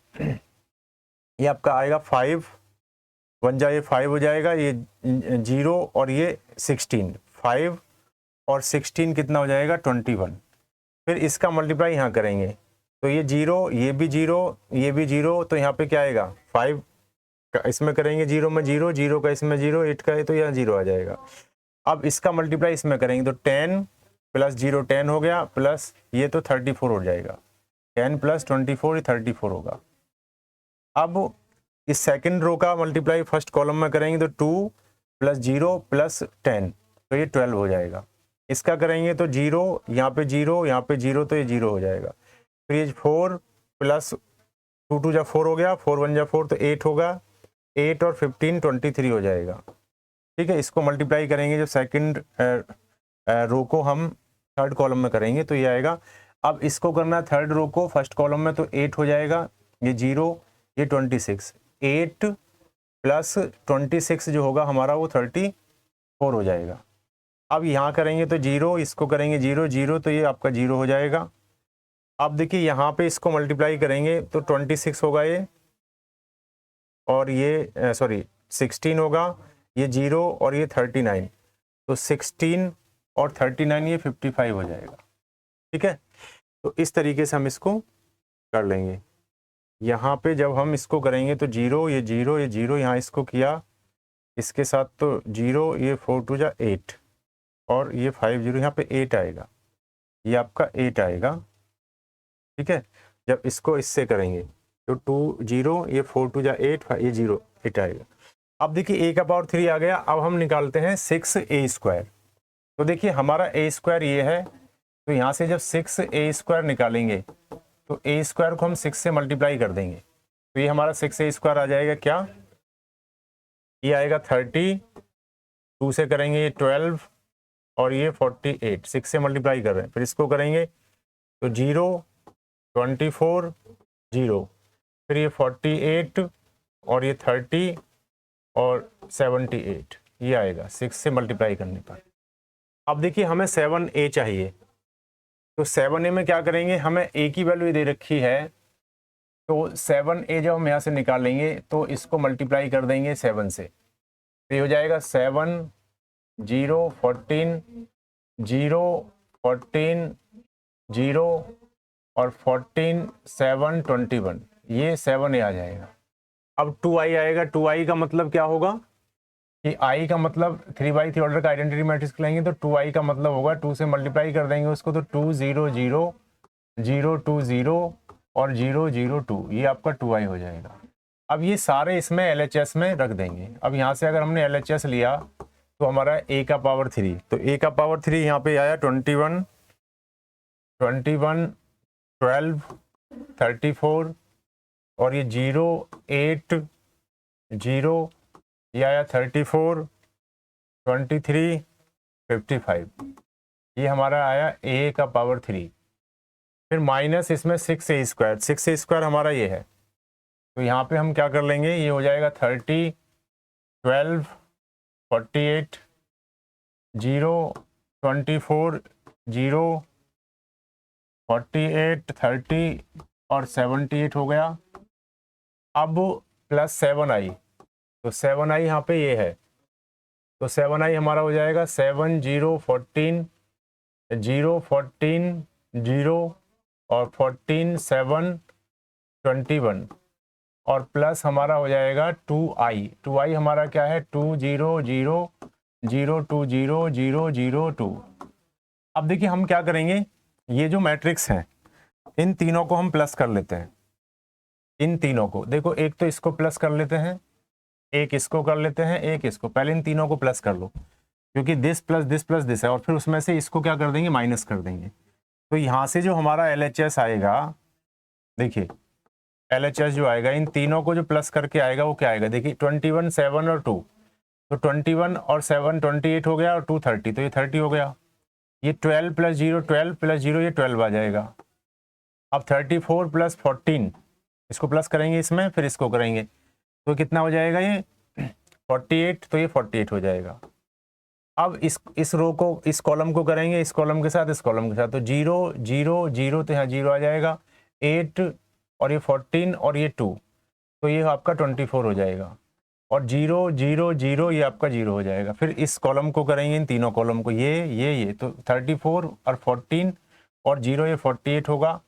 आपका आएगा 5 1 जा ये 5 हो जाएगा, ये 0 और ये 16, 5 और 16 कितना हो जाएगा 21। फिर इसका मल्टीप्लाई यहाँ करेंगे, तो ये 0 ये भी 0 ये भी 0, तो यहाँ पे क्या आएगा 5 का इसमें करेंगे 0 में 0 0 का इसमें 0 8 का है, तो यहाँ 0 आ जाएगा। अब इसका मल्टीप्लाई इसमें करेंगे, तो 10 + 0 10 हो गया, प्लस ये तो 34 हो जाएगा, 10 + 24 34 होगा। अब इस सेकंड रो का मल्टीप्लाई फर्स्ट कॉलम में करेंगे, तो 2 + 0 + 10, तो ये 12 हो जाएगा। इसका करेंगे तो 0 यहाँ पे 0 यहाँ पे 0, तो ये 0 हो जाएगा। फिर ये 4 + 2 2 जा 4 हो गया, 4 1 जा 4, तो 8 होगा, 8 और 15 23 हो जाएगा, ठीक है। इसको मल्टीप्लाई करेंगे, जब सेकंड रो को हम थर्ड कॉलम में करेंगे, तो ये आएगा। अब इसको करना है थर्ड रो को फर्स्ट कॉलम में, तो 8 हो जाएगा, ये 0 ये 26, 8 + 26 जो होगा हमारा वो 34 हो जाएगा। अब यहाँ करेंगे तो 0, इसको करेंगे 0 0, तो ये आपका 0 हो जाएगा। अब देखिए यहाँ पे इसको मल्टीप्लाई करेंगे, तो 26 होगा ये, और ये सॉरी 16 होगा, ये 0 और ये 39, तो 16 और 39 ये 55 हो जाएगा, ठीक है। तो इस तरीके से हम इसको कर लेंगे। यहाँ पे जब हम इसको करेंगे, तो 0 ये 0 ये 0, यहाँ इसको किया इसके साथ, तो 0 ये 4 2 जा 8 और ये 5 0, यहाँ पे 8 आएगा, ये आपका 8 आएगा, ठीक है। जब इसको इससे करेंगे, तो 2 0 ये 4 2 जा 8 ये 0 8 आएगा। अब देखिए a का पावर 3 आ गया। अब हम निकालते हैं 6a²। तो देखिए हमारा a² ये है, तो यहाँ से जब 6a² निकालेंगे, तो a² को हम 6 से मल्टीप्लाई कर देंगे, तो ये हमारा 6a² आ जाएगा। क्या ये आएगा 30, 2 से करेंगे ये 12 और ये 48, 6 से मल्टीप्लाई कर रहे हैं। फिर इसको करेंगे तो 0 24 0, फिर ये 48 और ये 30 और 78, ये आएगा 6 से मल्टीप्लाई करने पर। अब देखिए हमें 7a चाहिए, तो 7a में क्या करेंगे, हमें a की वैल्यू दे रखी है, तो 7a जब हम यहाँ से निकालेंगे तो इसको मल्टीप्लाई कर देंगे 7 से, तो ये हो जाएगा 7 0 14 0 14 0 और 14 7 21, ये 7a आ जाएगा। अब 2i आएगा, 2i का मतलब क्या होगा कि i का मतलब 3/3 ऑर्डर का आइडेंटिटी मैट्रिक्स लेंगे तो 2i का मतलब होगा 2 से मल्टीप्लाई कर देंगे उसको, तो 2 0 0 0 2 0 और 0 0 2, ये आपका 2i हो जाएगा। अब ये सारे इसमें LHS में रख देंगे। अब यहाँ से अगर हमने LHS लिया तो हमारा a का पावर 3, तो a का पावर 3 यहाँ पे आया 21 21 12 34 और ये 0 8 0, ये आया 34 23 55, ये हमारा आया a का पावर 3। फिर माइनस इसमें 6a स्क्वायर, 6a स्क्वायर हमारा ये है, तो यहाँ पे हम क्या कर लेंगे, ये हो जाएगा 30 12 48 0 24 0 48 30 और 78 हो गया। अब प्लस 7i, तो 7i यहाँ पे ये है, तो 7i हमारा हो जाएगा 7 0 14 0 14 0 और 14 7 21 और प्लस हमारा हो जाएगा 2i, 2i हमारा क्या है 2 0 0 0 2 0 0 0 2। अब देखिए हम क्या करेंगे, ये जो मैट्रिक्स हैं इन तीनों को हम प्लस कर लेते हैं, इन तीनों को देखो, एक तो इसको प्लस कर लेते हैं, एक इसको कर लेते हैं, एक इसको, पहले इन तीनों को प्लस कर लो क्योंकि दिस प्लस दिस है, और फिर उसमें से इसको क्या कर देंगे, माइनस कर देंगे। तो यहाँ से जो हमारा LHS आएगा, देखिए LHS जो आएगा इन तीनों को जो प्लस करके आएगा वो क्या आएगा, देखिए 21 7 और 2, तो 21 और 7 28 हो गया और 2 30, तो ये 30 हो गया। ये 12 प्लस 0 12 प्लस 0 ये 12 आ जाएगा। अब 34 प्लस 14 इसको प्लस करेंगे इसमें, फिर इसको करेंगे तो कितना हो जाएगा, ये 48, तो ये 48 हो जाएगा। अब इस रो को, इस कॉलम को करेंगे इस कॉलम के साथ, इस कॉलम के साथ, तो 0 0 0, तो यहाँ 0 आ जाएगा, 8 और ये 14 और ये 2, तो ये आपका 24 हो जाएगा, और 0 0 0 ये आपका 0 हो जाएगा। फिर इस कॉलम को करेंगे, इन तीनों कॉलम को, ये तो 34 और 14 और 0 ये 48 होगा,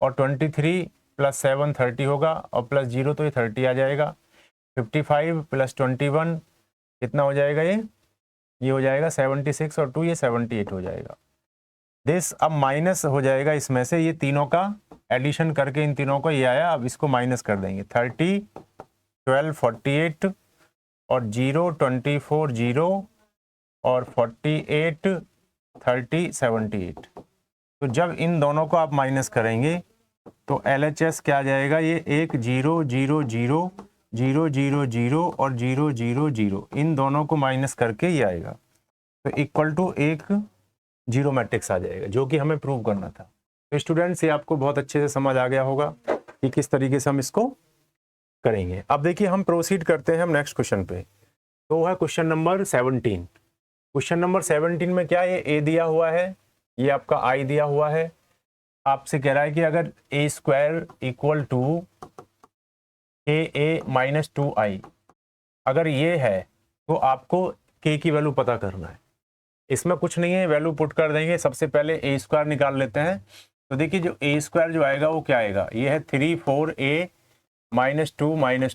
और 23 प्लस 7 30 होगा, और प्लस 0 तो ये 30 आ जाएगा। 55 प्लस 21 कितना हो जाएगा, ये हो जाएगा 76 और 2 ये 78 हो जाएगा। दिस अब माइनस हो जाएगा इसमें से, ये तीनों का एडिशन करके इन तीनों को ये आया, अब इसको माइनस कर देंगे, 30 12 48 और 0 24 0 और 48 30 78। तो जब इन दोनों को आप माइनस करेंगे तो LHS क्या आ जाएगा, ये 1 0 0 0 0 0 0 और 0 0 0, इन दोनों को माइनस करके ये आएगा, तो इक्वल टू एक जीरो मैट्रिक्स आ जाएगा, जो कि हमें प्रूव करना था। तो स्टूडेंट्स ये आपको बहुत अच्छे से समझ आ गया होगा कि किस तरीके से हम इसको करेंगे। अब देखिए हम प्रोसीड करते हैं हम नेक्स्ट क्वेश्चन पे, तो वो है क्वेश्चन नंबर 17। क्वेश्चन नंबर 17 में क्या, ये a दिया हुआ है, ये आपका i दिया हुआ है, आपसे कह रहा है कि अगर a square equal to a minus 2i, अगर ये है तो आपको k की वैल्यू पता करना है। इसमें कुछ नहीं है, वैल्यू पुट कर देंगे। सबसे पहले a स्क्वायर निकाल लेते हैं, तो देखिए जो a स्क्वायर जो आएगा वो क्या आएगा, ये है 3 4a माइनस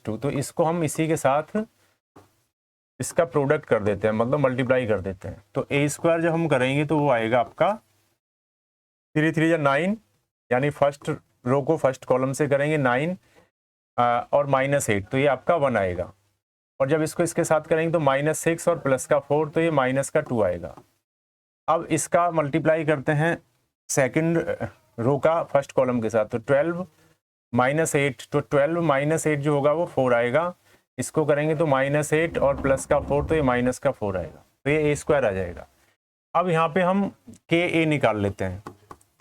2, तो इसको हम इसी के साथ इसका प्रोडक्ट कर देते हैं, मतलब मल्टीप्लाई कर देते हैं। तो a स्क्वायर जब हम करेंगे तो वो आएगा आपका 3 3 या 9, यानी फर्स्ट रो को फर्स्ट कॉलम से करेंगे 9 और माइनस 8, तो ये आपका 1 आएगा। और जब इसको इसके साथ करेंगे तो -6 और प्लस का 4, तो ये माइनस का 2 आएगा। अब इसका मल्टीप्लाई करते हैं सेकंड रो का फर्स्ट कॉलम के साथ, तो 12 -8, तो 12 -8 जो होगा वो 4 आएगा। इसको करेंगे तो -8 और प्लस का 4, तो ये माइनस का 4 आएगा, तो ये a स्क्वायर आ जाएगा। अब यहाँ पे हम ka निकाल लेते हैं,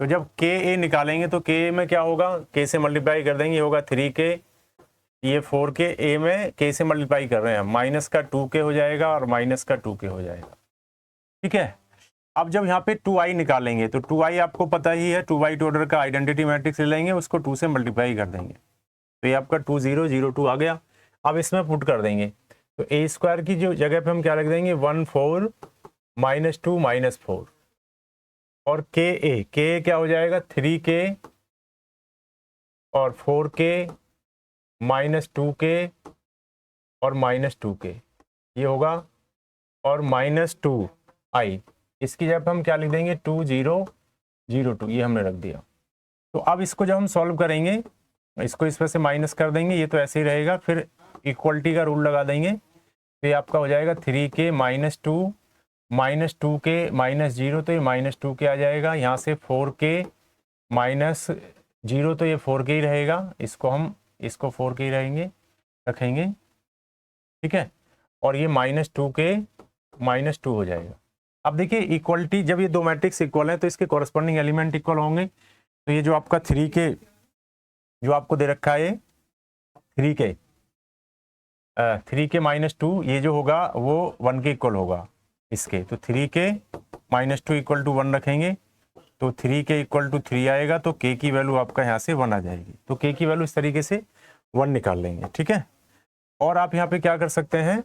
तो जब ka निकालेंगे तो k में क्या होगा, k से मल्टीप्लाई कर देंगे, ये होगा 3k, ये 4k, a में k से मल्टीप्लाई कर रहे हैं, माइनस का 2k हो जाएगा और माइनस का 2k हो जाएगा। ठीक है। अब जब यहाँ पे 2i निकालेंगे तो 2i आपको पता ही है, 2 ऑर्डर का आइडेंटिटी मैट्रिक्स ले लेंगे, उसको 2 से मल्टीप्लाई कर देंगे, तो ये आपका 2 0 0 2 आ गया। अब इसमें पुट कर देंगे, तो ए स्क्वायर की जो जगह पे हम क्या रख देंगे 1 4 -2 -4, और के क्या हो जाएगा 3k और 4k -2k और -2k ये होगा, और -2i, इसकी जगह पे हम क्या लिख देंगे 2 0 0 2, ये हमने रख दिया। तो अब इसको जब हम सॉल्व करेंगे, इसको इस पर से माइनस कर देंगे, ये तो ऐसे ही रहेगा, फिर इक्वलिटी का रूल लगा देंगे, तो ये आपका हो जाएगा 3k -2 -2k -0, तो ये -2k आ जाएगा। यहाँ से 4k -0, तो ये 4k ही रहेगा, इसको 4k ही रखेंगे, ठीक है, और ये -2k -2 हो जाएगा। अब देखिए इक्वलिटी, जब ये दो मैट्रिक्स इक्वल हैं तो इसके कॉरस्पॉन्डिंग एलिमेंट इक्वल होंगे, तो ये जो आपका 3k जो आपको दे रखा है 3k -2, ये जो होगा वो 1 के इक्वल होगा इसके, तो 3k -2 इक्वल टू 1 रखेंगे, तो 3k इक्वल टू 3 आएगा, तो k की वैल्यू आपका यहाँ से 1 आ जाएगी, तो k की वैल्यू इस तरीके से 1 निकाल लेंगे, ठीक है। और आप यहाँ पे क्या कर सकते हैं,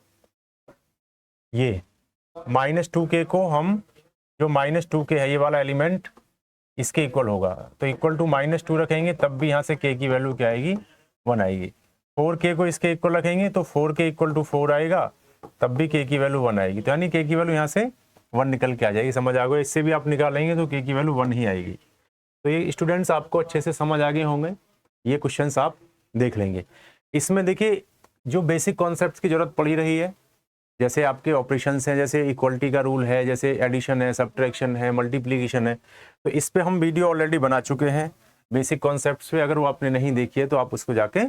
ये -2k को हम, जो -2k है ये वाला एलिमेंट इसके इक्वल होगा, तो इक्वल टू -2 रखेंगे, तब भी यहाँ से k की वैल्यू क्या आएगी 1 आएगी। 4k को इसके इक्वल रखेंगे तो 4k इक्वल टू 4 आएगा, तब भी k की वैल्यू 1 आएगी, तो यानी k की वैल्यू यहाँ से 1 निकल के आ जाएगी। समझ आ गया, इससे भी आप निकालेंगे तो k की वैल्यू 1 ही आएगी। तो ये स्टूडेंट्स आपको अच्छे से समझ आ गए होंगे, ये क्वेश्चंस आप देख लेंगे। इसमें देखिए जो बेसिक कॉन्सेप्ट्स की जरूरत पड़ी रही है, जैसे आपके ऑपरेशंस हैं, जैसे इक्वलिटी का रूल है, जैसे एडिशन है, सब्ट्रैक्शन है, मल्टीप्लिकेशन है, तो इस पे हम वीडियो ऑलरेडी बना चुके हैं बेसिक कॉन्सेप्ट्स पे, अगर वो आपने नहीं देखी है तो आप उसको जाके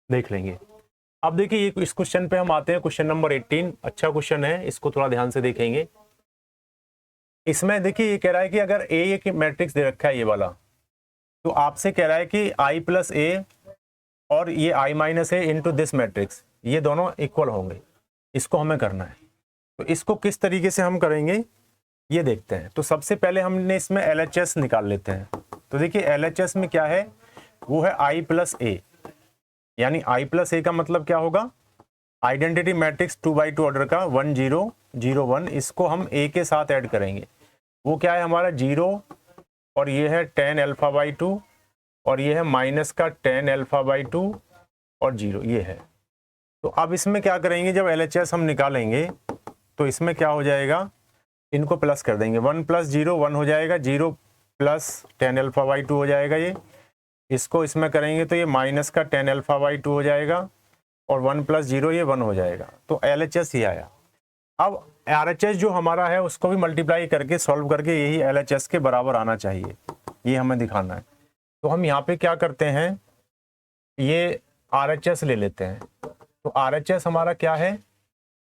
देख लेंगे। अब देखिए इस क्वेश्चन पे हम आते हैं, क्वेश्चन नंबर 18, अच्छा क्वेश्चन है, इसको थोड़ा ध्यान से देखेंगे। इसमें देखिए ये कह रहा है कि अगर ए एक मैट्रिक्स दे रखा है ये वाला, तो आपसे कह रहा है कि i + a और ये i - a into this matrix, ये दोनों इक्वल होंगे, इसको हमें करना है। तो इसको किस तरीके से हम करेंगे ये देखते हैं। तो सबसे पहले हमने इसमें LHS निकाल लेते हैं। तो देखिए LHS में क्या है, वो है i + a, यानी i + a का मतलब क्या होगा, आइडेंटिटी मैट्रिक्स 2 by 2 ऑर्डर का 1 0 0 1, इसको हम a के साथ ऐड करेंगे, वो क्या है हमारा 0, और ये है tan α/2, और ये है माइनस का tan α/2 और 0 ये है। तो अब इसमें क्या करेंगे, जब LHS हम निकालेंगे तो इसमें क्या हो जाएगा, इनको प्लस कर देंगे, 1 + 0 1 हो जाएगा, 0 + tan α/2 हो जाएगा ये, इसको इसमें करेंगे तो ये माइनस का tan α/2 हो जाएगा, और 1 + 0 ये 1 हो जाएगा, तो LHS ही आया। अब RHS जो हमारा है उसको भी मल्टीप्लाई करके सॉल्व करके यही LHS के बराबर आना चाहिए, ये हमें दिखाना है। तो हम यहाँ पे क्या करते हैं, ये RHS ले लेते हैं, तो RHS हमारा क्या है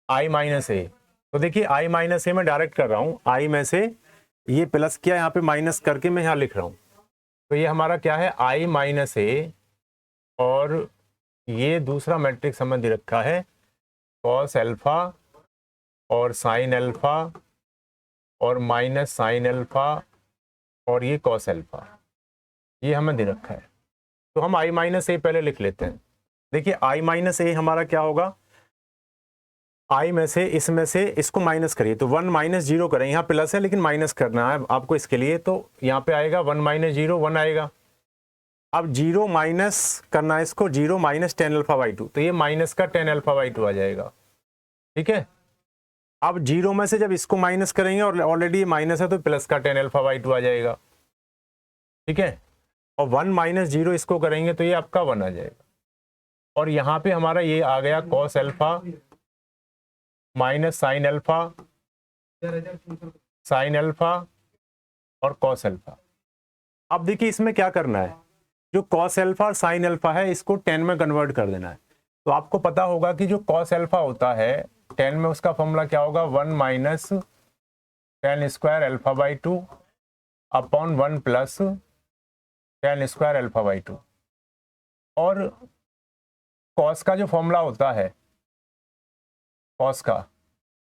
i - a, तो देखिए i - a मैं डायरेक्ट कर रहा हूँ, i में से ये प्लस किया, यहाँ पे माइनस करके मैं यहाँ लिख रहा हूँ, तो ये हमारा क्या है i - a, और ये दूसरा मैट्रिक्स हमें दे रखा है cos α और sin α और -sin α और ये cos α, ये हमें दे रखा है। तो हम i - a पहले लिख लेते हैं। देखिए i - a हमारा क्या होगा, i में से इसमें से इसको माइनस करिए, तो 1 - 0 करें, यहाँ प्लस है लेकिन माइनस करना है आपको इसके लिए, तो यहाँ पे आएगा 1 - 0 1 आएगा। अब 0 माइनस करना है इसको, 0 - tan α/2, तो ये माइनस का tan α/2 आ जाएगा, ठीक है। अब 0 में से जब इसको माइनस करेंगे, और ऑलरेडी ये माइनस है, तो प्लस का tan α/2 आ जाएगा, ठीक है। और 1 - 0 इसको करेंगे तो ये आपका 1 आ जाएगा, और यहाँ पे हमारा ये आ गया cos α -sin α sin α और cos α। अब देखिए इसमें क्या करना है, जो cos α और sin α है इसको tan में कन्वर्ट कर देना है। तो आपको पता होगा कि जो cos α होता है tan में, उसका फॉर्मूला क्या होगा, 1 - tan² α/2 अपॉन 1 + tan² α/2, और cos का जो फॉर्मूला होता है, cos का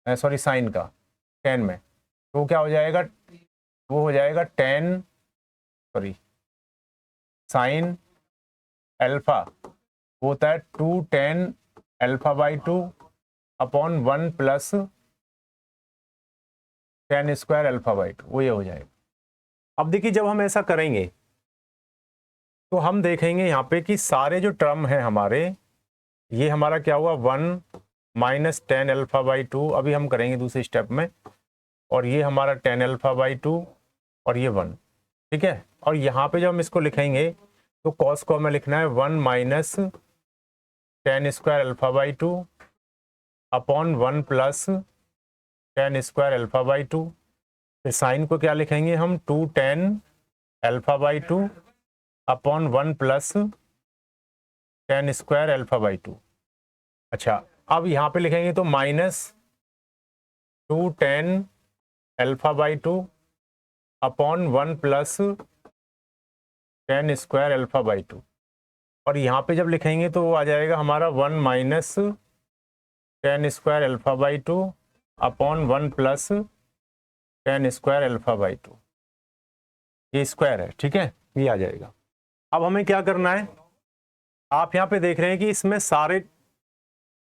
सॉरी sin का tan में, तो क्या हो जाएगा वो हो जाएगा साइन अल्फा होता है 2 tan α/2 अपॉन 1 प्लस tan² α/2, वो ये हो जाएगा। अब देखिए जब हम ऐसा करेंगे तो हम देखेंगे यहाँ पे कि सारे जो टर्म है हमारे, ये हमारा क्या हुआ 1 माइनस tan α/2, अभी हम करेंगे दूसरे स्टेप में, और ये हमारा tan α/2 और ये 1, ठीक है। और यहाँ पे जब हम इसको लिखेंगे तो कॉस को हमें लिखना है 1 minus tan² α/2 upon 1 plus tan² α/2। फिर साइन को क्या लिखेंगे हम 2 tan α/2 अपॉन 1 प्लस tan² α/2। अच्छा, अब यहाँ पे लिखेंगे तो minus 2 tan α/2 upon 1 plus tan² α/2। और यहाँ पे जब लिखेंगे तो वो आ जाएगा हमारा 1 minus tan² α/2 upon 1 plus tan² α/2, ये स्क्वायर है, ठीक है, ये आ जाएगा। अब हमें क्या करना है, आप यहाँ पे देख रहे हैं कि इसमें सारे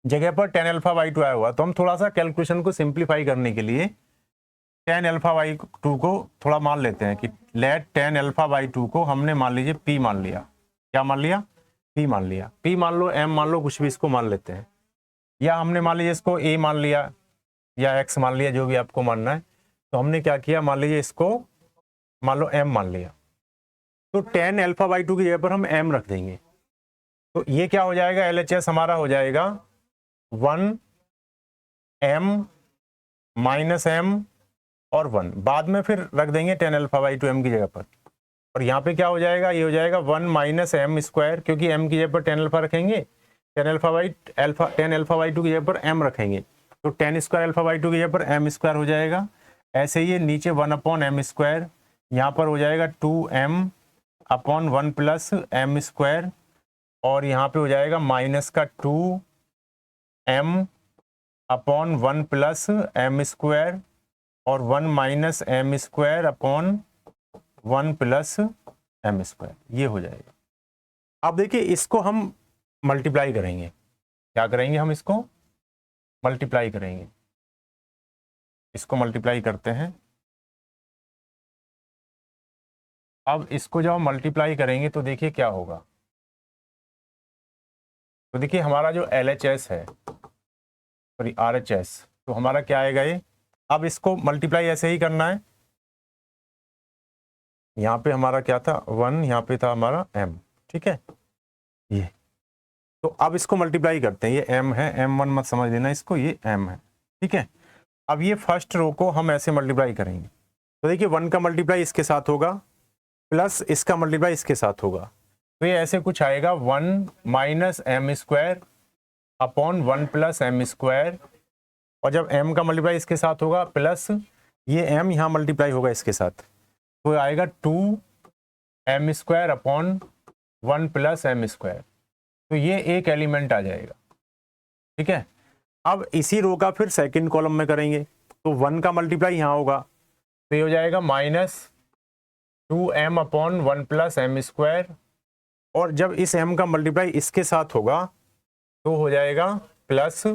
जगह पर tan α/2 आया हुआ, तो हम थोड़ा सा कैलकुलेशन को सिंप्लीफाई करने के लिए tan α/2 को थोड़ा मान लेते हैं कि लेट tan α/2 को हमने मान लीजिए p मान लिया। क्या मान लिया? p मान लिया। p मान लो, m मान लो, कुछ भी इसको मान लेते हैं, या हमने मान लीजिए इसको a मान लिया या x मान लिया, जो भी आपको मानना है। तो हमने क्या किया, मान लीजिए इसको मान लो m मान लिया, तो tan α/2 की जगह पर हम m रख देंगे। तो ये क्या हो जाएगा, LHS हमारा हो जाएगा 1 m माइनस m और 1, बाद में फिर रख देंगे tan α/2 m की जगह पर। और यहाँ पे क्या हो जाएगा, ये हो जाएगा 1 माइनस m स्क्वायर, क्योंकि m की जगह पर tan α रखेंगे, tan α/2 की जगह पर m रखेंगे, तो tan² α/2 की जगह पर m² हो जाएगा। ऐसे ही नीचे 1 अपॉन m², यहाँ पर हो जाएगा 2m अपॉन 1 प्लस m², और यहाँ पे हो जाएगा माइनस का 2m अपॉन 1 प्लस m² और 1 minus m² upon 1 plus m², ये हो जाएगा। अब देखिए इसको हम मल्टीप्लाई करेंगे, क्या करेंगे, हम इसको मल्टीप्लाई करेंगे, इसको मल्टीप्लाई करते हैं। अब इसको जब हम मल्टीप्लाई करेंगे तो देखिए क्या होगा, तो देखिए हमारा जो LHS है, सॉरी RHS, तो हमारा क्या आएगा ये। अब इसको मल्टीप्लाई ऐसे ही करना है, यहाँ पे हमारा क्या था 1, यहाँ पे था हमारा m, ठीक है, ये। तो अब इसको मल्टीप्लाई करते हैं, ये m है, m1 मत समझ लेना इसको, ये m है, ठीक है। अब ये फर्स्ट रो को हम ऐसे मल्टीप्लाई करेंगे, तो देखिए 1 का मल्टीप्लाई इसके साथ होगा प्लस इसका मल्टीप्लाई इसके साथ होगा, तो ये ऐसे कुछ आएगा 1 minus m² upon 1 plus m², और जब m का मल्टीप्लाई इसके साथ होगा प्लस ये m यहाँ मल्टीप्लाई होगा इसके साथ, तो आएगा 2m² अपॉन 1 प्लस m², तो ये एक एलिमेंट आ जाएगा, ठीक है। अब इसी रो का फिर सेकंड कॉलम में करेंगे, तो 1 का मल्टीप्लाई यहाँ होगा, तो ये हो जाएगा minus 2m upon 1 plus m², और जब इस m का मल्टीप्लाई इसके साथ होगा तो हो जाएगा प्लस,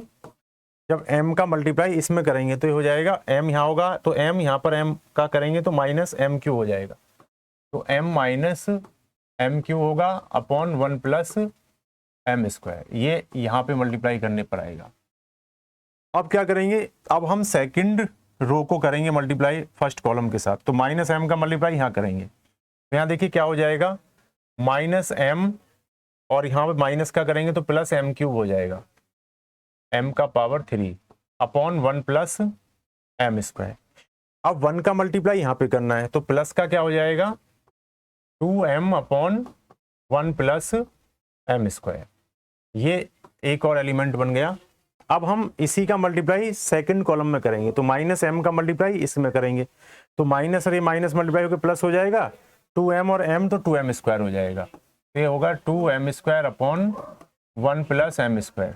जब m का मल्टीप्लाई इसमें करेंगे तो ये हो जाएगा m यहाँ होगा, तो m यहाँ पर m का करेंगे तो माइनस m क्यू हो जाएगा, तो m माइनस m क्यू होगा अपॉन 1 प्लस m², ये यहाँ पे मल्टीप्लाई करने पर आएगा। अब क्या करेंगे, अब हम सेकंड रो को करेंगे मल्टीप्लाई फर्स्ट कॉलम के साथ, तो माइनस m का मल्टीप्लाई यहाँ करेंगे, तो यहाँ देखिए क्या हो जाएगा माइनस m, और यहाँ पे माइनस का करेंगे तो प्लस m³ हो जाएगा, m का पावर 3 अपॉन 1 प्लस m²। अब 1 का मल्टीप्लाई यहाँ पे करना है, तो प्लस का क्या हो जाएगा 2m अपॉन 1 प्लस m², ये एक और एलिमेंट बन गया। अब हम इसी का मल्टीप्लाई सेकंड कॉलम में करेंगे, तो माइनस m का मल्टीप्लाई इसमें करेंगे, तो माइनस और ये माइनस मल्टीप्लाई होकर प्लस हो जाएगा, 2m और m तो 2m² हो जाएगा, ये होगा 2m² अपॉन 1 प्लस m²,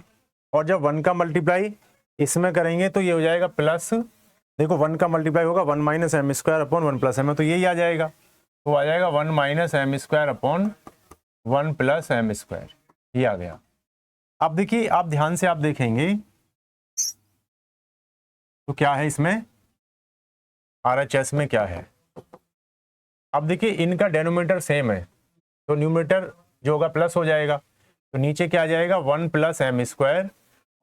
और जब 1 का मल्टीप्लाई इसमें करेंगे तो ये हो जाएगा प्लस देखो 1 का मल्टीप्लाई होगा 1 minus m square upon 1 plus m, तो यही आ जाएगा, तो आ जाएगा 1 minus m square upon 1 plus m square, ये आ गया। अब देखिए आप ध्यान से आप देखेंगे तो क्या है इसमें, RHS में क्या है। अब देखिए इनका डेनोमिनेटर सेम है, तो न्यूमरेटर जो होगा प्लस हो जाएगा, तो नीचे क्या आ जाएगा 1 प्लस एम स्क्वायर,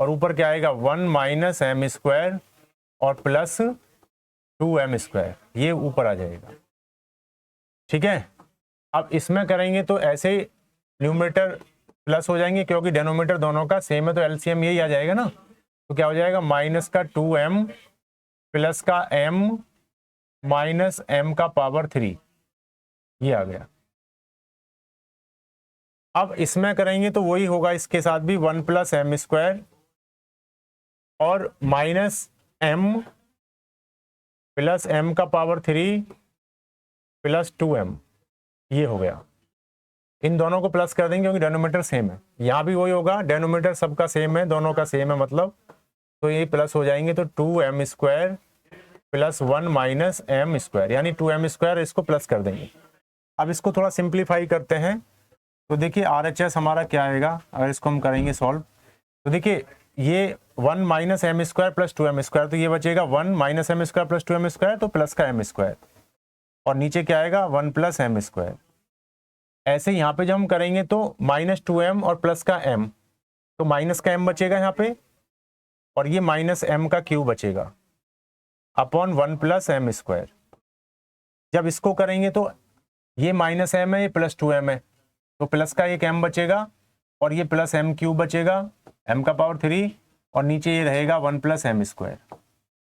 और ऊपर क्या आएगा 1 माइनस एम स्क्वायर और प्लस 2 एम स्क्वायर, ये ऊपर आ जाएगा। ठीक है, अब इसमें करेंगे तो ऐसे न्यूमरेटर प्लस हो जाएंगे क्योंकि डेनोमिनेटर दोनों का सेम है, तो एलसीएम यही आ जाएगा ना, तो क्या हो जाएगा माइनस का 2m प्लस का m माइनस m का पावर 3, ये आ गया। अब इसमें करेंगे तो वही होगा, इसके साथ भी 1 प्लस एम स्क्वायर और माइनस m प्लस m का पावर 3 प्लस 2m, ये हो गया। इन दोनों को प्लस कर देंगे क्योंकि डेनोमिनेटर सेम है, यहाँ भी वही होगा, डेनोमिनेटर सबका सेम है, दोनों का सेम है मतलब, तो ये प्लस हो जाएंगे, तो 2m square plus 1 minus m square, यानी 2m स्क्वायर, इसको प्लस कर देंगे। अब इसको थोड़ा सिंप्लीफाई करते हैं, तो देखिए RHS हमारा क्या आएगा, अगर इसको हम करेंगे सॉल्व, तो देखिए ये 1 minus m square plus 2m square, तो ये बचेगा 1 minus m square plus 2m square, तो प्लस का m स्क्वायर, और नीचे क्या आएगा 1 प्लस एम स्क्वायर। ऐसे यहाँ पे जब हम करेंगे तो माइनस 2m और प्लस का m, तो माइनस का m बचेगा यहाँ पे, और ये माइनस m का क्यूब बचेगा अपॉन 1 प्लस एम स्क्वायर। जब इसको करेंगे तो ये माइनस m है, ये प्लस 2m है, तो प्लस का एक m बचेगा और ये प्लस m क्यूब बचेगा, m का पावर 3, और नीचे ये रहेगा 1 प्लस एम स्क्वायर।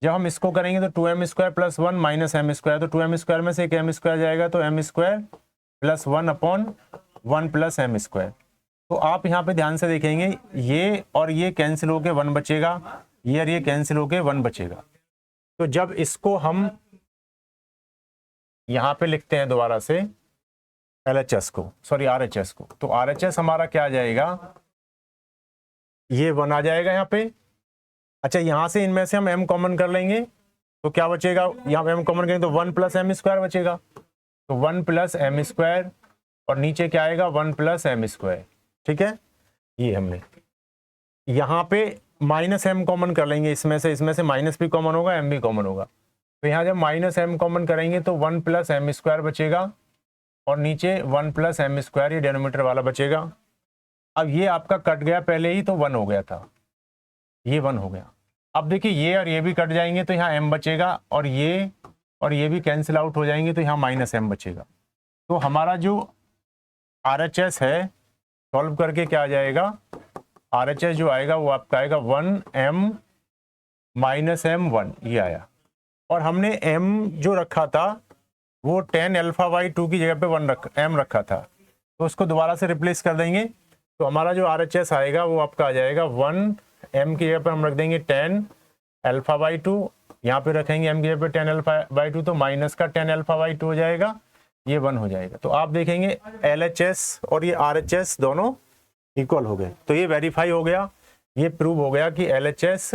जब हम इसको करेंगे तो 2m square plus 1 minus m square, तो 2m स्क्वायर में से एक m स्क्वायर जाएगा, तो m square plus 1 upon 1 plus m square. तो आप यहाँ पे ध्यान से देखेंगे ये और ये कैंसिल होके 1 बचेगा, ये और ये कैंसिल होके 1 बचेगा। तो जब इसको हम यहाँ पे लिखते हैं दोबारा से LHS को, सॉरी RHS को, तो RHS हमारा क्या आ जाएगा, ये 1 आ जाएगा यहाँ पे। अच्छा, यहाँ से इनमें से हम m कॉमन कर लेंगे तो क्या बचेगा, यहाँ पे m कॉमन करेंगे तो 1 प्लस एम स्क्वायर बचेगा, तो 1 प्लस एम स्क्वायर, और नीचे क्या आएगा 1 प्लस एम स्क्वायर। ठीक है, ये हमने यहाँ पे माइनस m कॉमन कर लेंगे, इसमें से माइनस भी कॉमन होगा, m भी कॉमन होगा, तो यहाँ जब माइनस m कॉमन करेंगे तो 1 प्लस एम स्क्वायर बचेगा, और नीचे 1 प्लस एम स्क्वायर, ये डेनोमिनेटर वाला बचेगा। अब ये आपका कट गया, पहले ही तो 1 हो गया था, ये 1 हो गया। अब देखिए ये और ये भी कट जाएंगे तो यहाँ m बचेगा, और ये भी कैंसिल आउट हो जाएंगे, तो यहाँ माइनस m बचेगा। तो हमारा जो RHS है सॉल्व करके क्या आ जाएगा, RHS जो आएगा वो आपका आएगा 1m माइनस m1, ये आया। और हमने m जो रखा था वो tan अल्फा बाई 2 की जगह पे m रखा था, तो उसको दोबारा से रिप्लेस कर देंगे, तो हमारा जो RHS आएगा वो आपका आ जाएगा 1m की जगह पे हम रख देंगे tan अल्फा बाई 2, यहाँ पे रखेंगे m की जगह पे tan अल्फा बाई 2, तो माइनस का tan अल्फा बाई 2 हो जाएगा, ये 1 हो जाएगा। तो आप देखेंगे LHS और ये RHS दोनों इक्वल हो गए, तो ये वेरीफाई हो गया, ये प्रूव हो गया कि LHS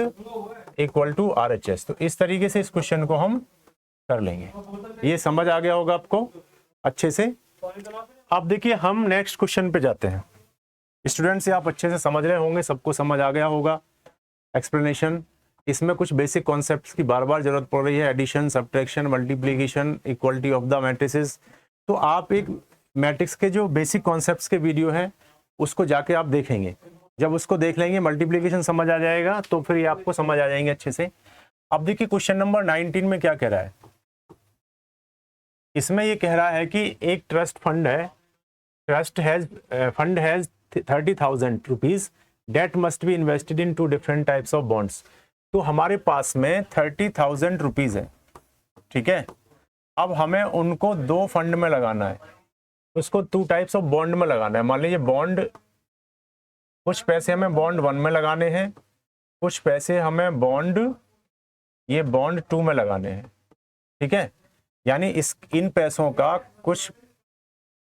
इक्वल टू RHS। तो इस तरीके से इस क्वेश्चन को हम कर लेंगे, ये समझ आ गया होगा आपको अच्छे से। अब देखिए हम नेक्स्ट क्वेश्चन पे जाते हैं। स्टूडेंट्स आप अच्छे से समझ रहे होंगे, सबको समझ आ गया होगा एक्सप्लेनेशन। इसमें कुछ बेसिक कॉन्सेप्ट्स की बार बार जरूरत पड़ रही है, addition, subtraction, multiplication, equality of the matrices. तो आप एक मैट्रिक्स के जो बेसिक कॉन्सेप्ट्स के वीडियो हैं उसको जाके आप देखेंगे, जब उसको देख लेंगे मल्टीप्लिकेशन समझ आ जाएगा, तो फिर ये आपको समझ आ जाएंगे अच्छे से। अब देखिए क्वेश्चन नंबर 19 में क्या कह रहा है, इसमें ये कह रहा है कि एक ट्रस्ट फंड है, fund has 30,000 rupees that must be invested in 2 different types of bonds. तो हमारे पास में 30,000 रुपीज है, ठीक है। अब हमें उनको 2 फंड में लगाना है, उसको 2 टाइप्स ऑफ बॉन्ड में लगाना है। मान लीजिए बॉन्ड, कुछ पैसे हमें बॉन्ड 1 में लगाने हैं, कुछ पैसे हमें ये बॉन्ड 2 में लगाने हैं, ठीक है। यानी इन पैसों का कुछ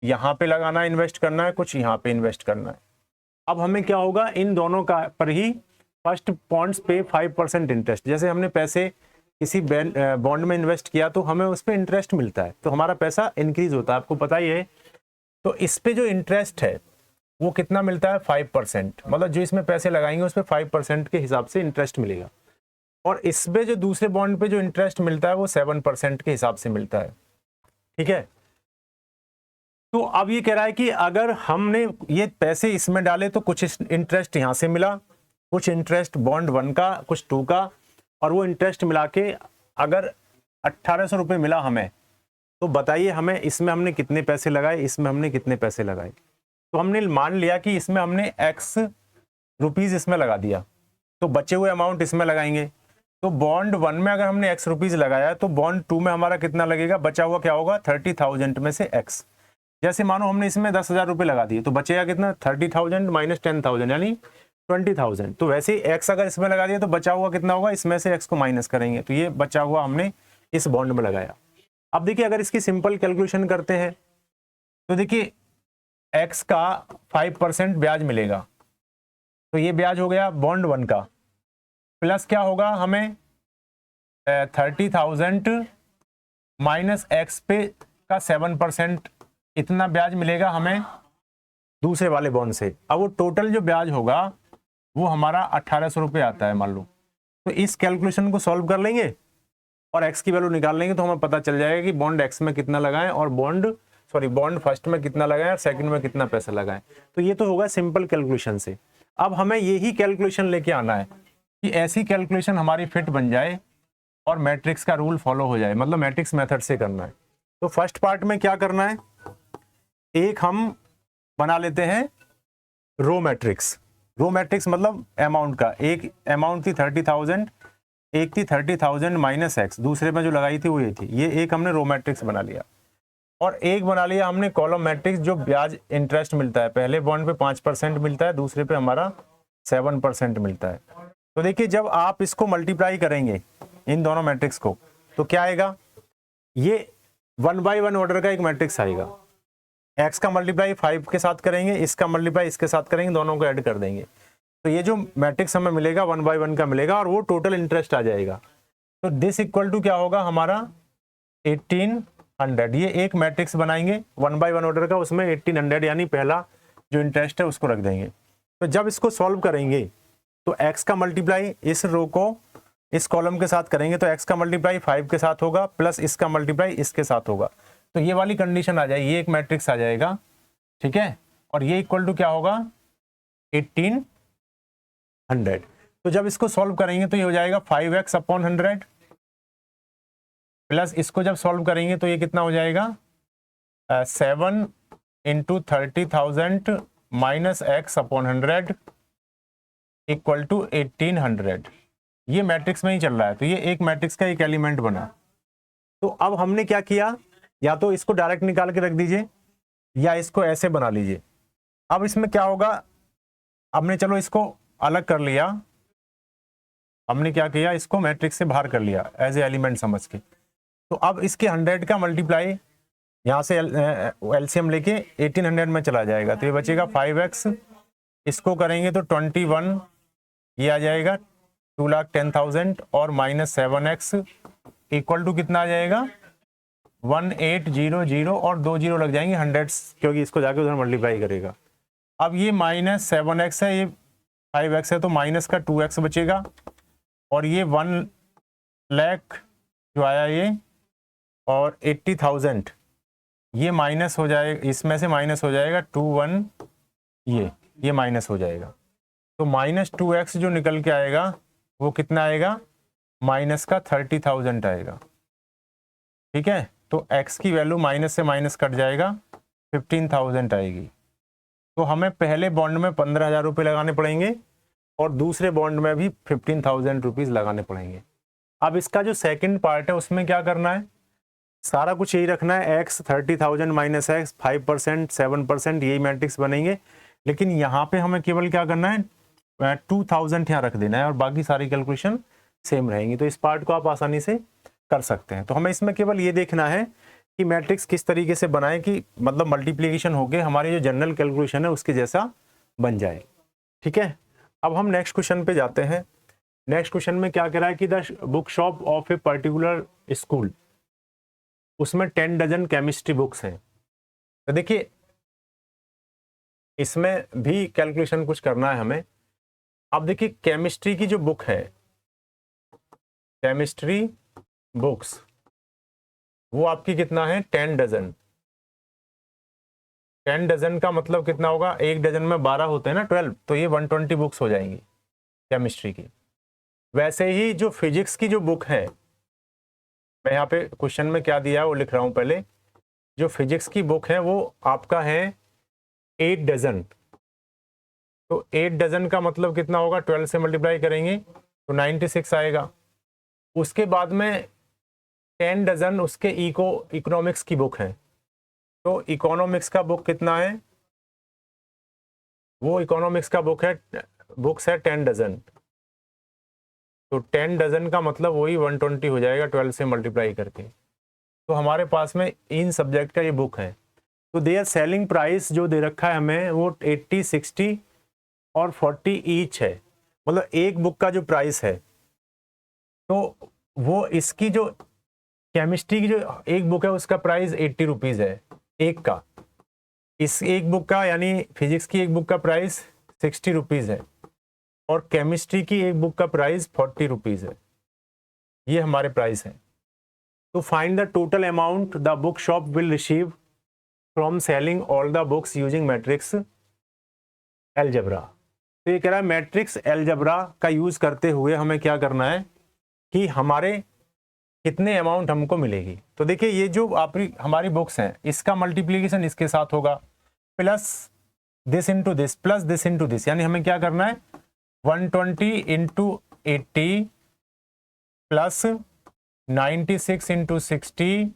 यहाँ पे लगाना है, इन्वेस्ट करना है, कुछ यहाँ पे इन्वेस्ट करना है। अब हमें क्या होगा, इन दोनों का पर ही फर्स्ट बॉन्ड्स पे 5% इंटरेस्ट। जैसे हमने पैसे किसी बॉन्ड में इन्वेस्ट किया तो हमें उस पर इंटरेस्ट मिलता है, तो हमारा पैसा इंक्रीज होता है, आपको पता ही है। तो इस पे जो इंटरेस्ट है वो कितना मिलता है 5%, मतलब जो इसमें पैसे लगाएंगे उस पर 5% के हिसाब से इंटरेस्ट मिलेगा। और इस पे जो दूसरे बॉन्ड पे जो इंटरेस्ट मिलता है वो 7% के हिसाब से मिलता है, ठीक है। तो अब ये कह रहा है कि अगर हमने ये पैसे इसमें डाले तो कुछ इंटरेस्ट यहाँ से मिला, कुछ इंटरेस्ट बॉन्ड 1 का, कुछ 2 का, और वो इंटरेस्ट मिला के अगर 1800 रुपये मिला हमें, तो बताइए हमें इसमें हमने कितने पैसे लगाए, इसमें हमने कितने पैसे लगाए। तो हमने मान लिया कि इसमें हमने x रुपीज़ इसमें लगा दिया, तो बचे हुए अमाउंट इसमें लगाएंगे। तो बॉन्ड 1 में अगर हमने x रुपीज़ लगाया तो बॉन्ड 2 में हमारा कितना लगेगा, बचा हुआ क्या होगा 30,000 में से x। जैसे मानो हमने इसमें 10,000 रुपये लगा दिए तो बचेगा कितना 30,000 माइनस 10,000 यानी 20,000। तो वैसे ही x अगर इसमें लगा दिया तो बचा हुआ कितना होगा, इसमें से x को माइनस करेंगे, तो ये बचा हुआ हमने इस बॉन्ड में लगाया। अब देखिए अगर इसकी सिंपल कैलकुलेशन करते हैं तो देखिए x का 5% ब्याज मिलेगा, तो ये ब्याज हो गया बॉन्ड 1 का, प्लस क्या होगा हमें 30,000 माइनस x पे का 7%, इतना ब्याज मिलेगा हमें दूसरे वाले बॉन्ड से। अब वो टोटल जो ब्याज होगा वो हमारा 1800 रुपये आता है मान लो। तो इस कैलकुलेशन को सॉल्व कर लेंगे और x की वैल्यू निकाल लेंगे तो हमें पता चल जाएगा कि बॉन्ड x में कितना लगाएं और बॉन्ड फर्स्ट में कितना लगाएं और सेकंड में कितना पैसा लगाएं। तो ये तो होगा सिंपल कैलकुलेशन से। अब हमें यही कैलकुलेशन लेके आना है कि ऐसी कैलकुलेशन हमारी फिट बन जाए और मैट्रिक्स का रूल फॉलो हो जाए, मतलब मैट्रिक्स मेथड से करना है। तो फर्स्ट पार्ट में क्या करना है, एक हम बना लेते हैं रो मैट्रिक्स। रो मैट्रिक्स मतलब अमाउंट का, एक अमाउंट थी 30,000, एक थी 30,000 माइनस x, दूसरे में जो लगाई थी वो ये थी, ये एक हमने रो मैट्रिक्स बना लिया। और एक बना लिया हमने कॉलम मैट्रिक्स, जो ब्याज इंटरेस्ट मिलता है, पहले बॉन्ड पे 5% मिलता है, दूसरे पे हमारा 7% मिलता है। तो देखिए जब आप इसको मल्टीप्लाई करेंगे इन दोनों मैट्रिक्स को तो क्या आएगा, ये 1 by 1 ऑर्डर का एक मैट्रिक्स आएगा। x का मल्टीप्लाई 5 के साथ करेंगे, इसका मल्टीप्लाई इसके साथ करेंगे, दोनों को ऐड कर देंगे, तो ये जो मैट्रिक्स हमें मिलेगा 1 by 1 का मिलेगा और वो टोटल इंटरेस्ट आ जाएगा। तो दिस इक्वल टू क्या होगा हमारा 1800। ये एक मैट्रिक्स बनाएंगे 1 by 1 ऑर्डर का, उसमें 1800 यानी पहला जो इंटरेस्ट है उसको रख देंगे। तो जब इसको सॉल्व करेंगे तो x का मल्टीप्लाई इस रो को इस कॉलम के साथ करेंगे तो x का मल्टीप्लाई 5 के साथ होगा, प्लस इसका मल्टीप्लाई इसके साथ होगा, तो ये वाली कंडीशन आ जाएगी, ये एक मैट्रिक्स आ जाएगा, ठीक है। और ये इक्वल टू क्या होगा 1800। तो जब इसको सॉल्व करेंगे तो ये हो जाएगा 5x अपॉन 100, प्लस इसको जब सॉल्व करेंगे तो ये कितना हो जाएगा 7 into 30,000 minus x upon 100 equal to 1800। ये मैट्रिक्स में ही चल रहा है, तो ये एक मैट्रिक्स का एक एलिमेंट बना। तो अब हमने क्या किया, या तो इसको डायरेक्ट निकाल के रख दीजिए या इसको ऐसे बना लीजिए। अब इसमें क्या होगा, हमने चलो इसको अलग कर लिया, हमने क्या किया इसको मैट्रिक्स से बाहर कर लिया एज ए एलिमेंट समझ के। तो अब इसके 100 का मल्टीप्लाई यहाँ से एलसीएम लेके 1800 में चला जाएगा, तो ये बचेगा 5x, इसको करेंगे तो 21, ये आ जाएगा 2,10,000 और माइनस 7x इक्वल टू कितना आ जाएगा 1800 और 2 जीरो लग जाएंगे 100, क्योंकि इसको जाके उधर मल्टीप्लाई करेगा। अब ये माइनस 7x है, ये 5x है, तो माइनस का 2x बचेगा और ये 1 लाख जो आया ये और 80,000 ये माइनस हो जाएगा, इसमें से माइनस हो जाएगा 21, ये माइनस हो जाएगा। तो माइनस 2x जो निकल के आएगा वो कितना आएगा, माइनस का 30,000 आएगा, ठीक है। तो x की वैल्यू माइनस से माइनस कट जाएगा 15,000 आएगी। तो हमें पहले बॉन्ड में 15,000 रुपये लगाने पड़ेंगे और दूसरे बॉन्ड में भी 15,000 रुपीज़ लगाने पड़ेंगे। अब इसका जो सेकंड पार्ट है उसमें क्या करना है, सारा कुछ यही रखना है, x 30,000 माइनस x 5% 7% यही मैट्रिक्स बनेंगे, लेकिन यहाँ पे हमें केवल क्या करना है 2,000 यहाँ रख देना है और बाकी सारी कैलकुलेशन सेम रहेंगी। तो इस पार्ट को आप आसानी से कर सकते हैं। तो हमें इसमें केवल ये देखना है कि मैट्रिक्स किस तरीके से बनाए कि मतलब मल्टीप्लिकेशन होके हमारी जो जनरल कैलकुलेशन है उसके जैसा बन जाए, ठीक है। अब हम नेक्स्ट क्वेश्चन पे जाते हैं। नेक्स्ट क्वेश्चन में क्या कह रहा है कि the book shop of a particular school, उसमें 10 डजन केमिस्ट्री बुक्स हैं। तो देखिए इसमें भी कैलकुलेशन कुछ करना है हमें। अब देखिए केमिस्ट्री की जो बुक है, केमिस्ट्री बुक्स, वो आपकी कितना है 10 डजन। 10 डजन का मतलब कितना होगा, एक डजन में 12 होते हैं ना 12, तो ये 120 बुक्स हो जाएंगी केमिस्ट्री की। वैसे ही जो फिजिक्स की जो बुक है, मैं यहाँ पे क्वेश्चन में क्या दिया है वो लिख रहा हूँ पहले। जो फिजिक्स की बुक है वो आपका है 8 डजन। तो 8 डजन का मतलब कितना होगा, 12 से मल्टीप्लाई करेंगे तो 96 आएगा। उसके बाद में 10 डजन उसके इकोनॉमिक्स की बुक है। तो इकोनॉमिक्स का बुक कितना है, वो इकोनॉमिक्स का बुक्स है 10 डजन। तो 10 डजन का मतलब वही 120 हो जाएगा 12 से मल्टीप्लाई करके। तो हमारे पास में इन सब्जेक्ट का ये बुक है। तो देयर सेलिंग प्राइस जो दे रखा है हमें वो 80, 60 और 40 ईच है। मतलब एक बुक का जो प्राइस है, तो वो इसकी जो केमिस्ट्री की जो एक बुक है उसका प्राइस 80 रुपीज़ है एक का। इस एक बुक का यानी फिजिक्स की एक बुक का प्राइस 60 रुपीज़ है और केमिस्ट्री की एक बुक का प्राइस 40 रुपीज़ है। ये हमारे प्राइस है। तो find the total amount the book shop will receive from selling all the books using matrix algebra. तो ये कह रहा है मैट्रिक्स एलजेब्रा का यूज करते हुए हमें क्या करना है कि हमारे कितने अमाउंट हमको मिलेगी। तो देखिए ये जो आपकी हमारी बुक्स हैं इसका मल्टीप्लीकेशन इसके साथ होगा, plus this into this plus this into this, यानी हमें क्या करना है 120 into 80 plus 96 into 60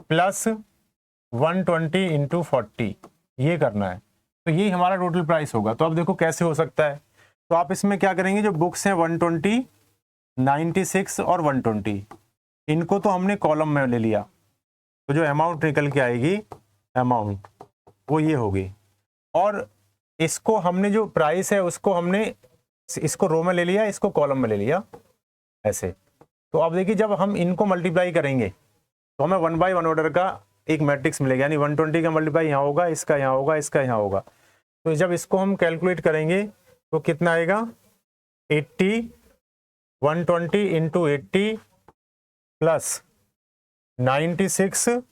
plus 120 into 40, ये करना है। तो ये हमारा टोटल प्राइस होगा। तो अब देखो कैसे हो सकता है। तो आप इसमें क्या करेंगे, जो बुक्स हैं 120, 96 और 120, इनको तो हमने कॉलम में ले लिया। तो जो अमाउंट निकल के आएगी अमाउंट वो ये होगी। और इसको हमने जो प्राइस है उसको हमने इसको रो में ले लिया, इसको कॉलम में ले लिया ऐसे। तो अब देखिए जब हम इनको मल्टीप्लाई करेंगे तो हमें 1 बाय 1 ऑर्डर का एक मैट्रिक्स मिलेगा, यानी 120 का मल्टीप्लाई यहाँ होगा, इसका यहाँ होगा, इसका यहाँ होगा। तो जब इसको हम कैलकुलेट करेंगे तो कितना आएगा 80, 120 into 80 plus 96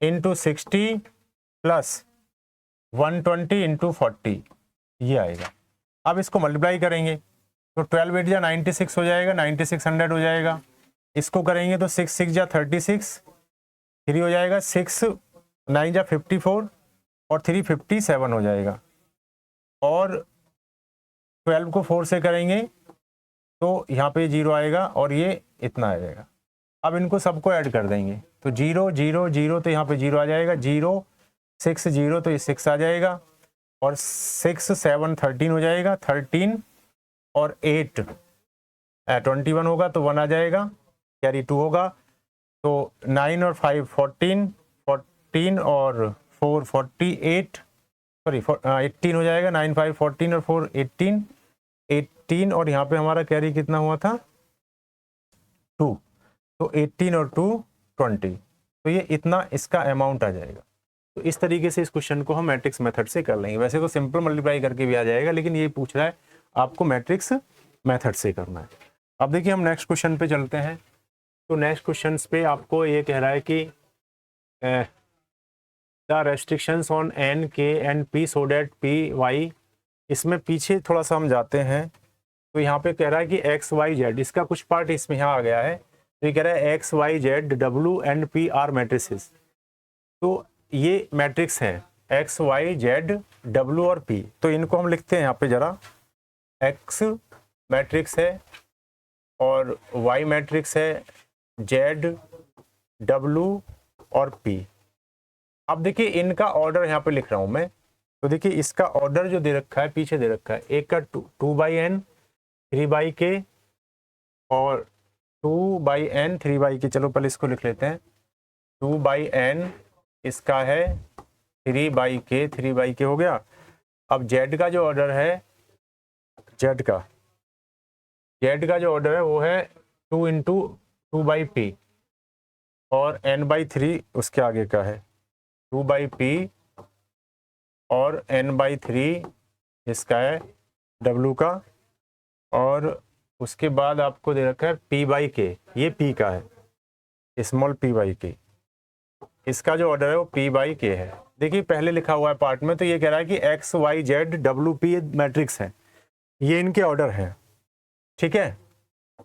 into 60 plus 120 into 40, ये आएगा। अब इसको मल्टीप्लाई करेंगे तो 12 8 जा 96 हो जाएगा, 9600 हो जाएगा। इसको करेंगे तो 6 6 जा 36, 3 हो जाएगा, 6 9 जा 54 और 3 57 हो जाएगा। और 12 को 4 से करेंगे तो यहाँ पे 0 आएगा और ये इतना आ जाएगा। अब इनको सबको ऐड कर देंगे तो 0 0 0, तो यहाँ पे 0 आ जाएगा, 0 6 0 तो ये 6 आ जाएगा और 6 7 13 हो जाएगा, 13 और 8 21 होगा तो 1 आ जाएगा, कैरी 2 होगा। तो 9 और 5 14, 14 और 4 48, सॉरी 18 हो जाएगा, 9 5 14 और 4 18, 18 और यहाँ पे हमारा कैरी कितना हुआ था 2, तो 18 और 2 20, तो ये इतना इसका अमाउंट आ जाएगा। तो इस तरीके से इस क्वेश्चन को हम मैट्रिक्स मेथड से कर लेंगे। वैसे तो सिंपल मल्टीप्लाई करके भी आ जाएगा, लेकिन ये पूछ रहा है आपको मैट्रिक्स मेथड से करना है। अब देखिए हम नेक्स्ट क्वेश्चन पे चलते हैं। तो नेक्स्ट क्वेश्चन पे आपको ये कह रहा है कि the restrictions on N K and P so that P Y. इसमें पीछे थोड़ा सा हम जाते हैं तो यहाँ पे कह रहा है कि एक्स वाई जेड, इसका कुछ पार्ट इसमें यहाँ आ गया है। तो ये कह रहा है x y z W and P R matrices. तो ये मैट्रिक्स है एक्स वाई जेड डब्ल्यू और पी। तो इनको हम लिखते हैं यहाँ पे जरा, एक्स मैट्रिक्स है और वाई मैट्रिक्स है, जेड डब्ल्यू और पी। अब देखिए इनका ऑर्डर यहाँ पे लिख रहा हूँ मैं। तो देखिए इसका ऑर्डर जो दे रखा है पीछे दे रखा है, एक का 2 बाई एन 3 बाई के और 2 बाई एन 3 बाई के। चलो पहले इसको लिख लेते हैं, 2 बाई एन इसका है 3 बाई के, 3 बाई के हो गया। अब जेड का जो ऑर्डर है, जेड का जेड का जो ऑर्डर है वो है 2 इंटू 2/p और n/3 उसके आगे का है 2/p और n/3 इसका है w का, और उसके बाद आपको दे रखा है p/k, ये p का है, स्मॉल p/k, इसका जो ऑर्डर है वो p/k है। देखिए पहले लिखा हुआ है पार्ट में, तो ये कह रहा है कि x y z WP matrix है, ये इनके ऑर्डर है, ठीक है।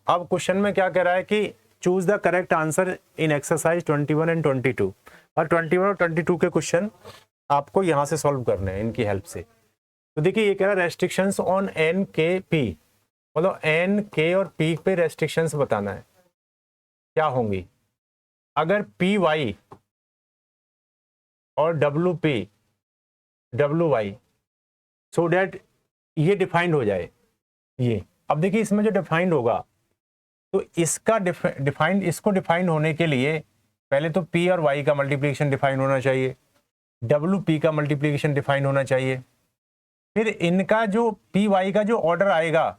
अब क्वेश्चन में क्या कह रहा है कि choose the correct answer in exercise 21 and 22, और 21 और 22 के क्वेश्चन आपको यहां से सॉल्व करने हैं इनकी हेल्प से। तो देखिए ये कह रहा है restrictions on n k p, मतलब n k और p पे रेस्ट्रिक्शंस बताना है क्या होंगी। अगर py और wy सो डेट ये डिफाइंड हो जाए, ये अब देखिए इसमें जो डिफाइंड होगा तो इसका डिफाइंड, इसको डिफाइंड होने के लिए पहले तो p और y का मल्टीप्लिकेशन डिफाइंड होना चाहिए, WP का मल्टीप्लिकेशन डिफाइंड होना चाहिए, फिर इनका जो PY का जो ऑर्डर आएगा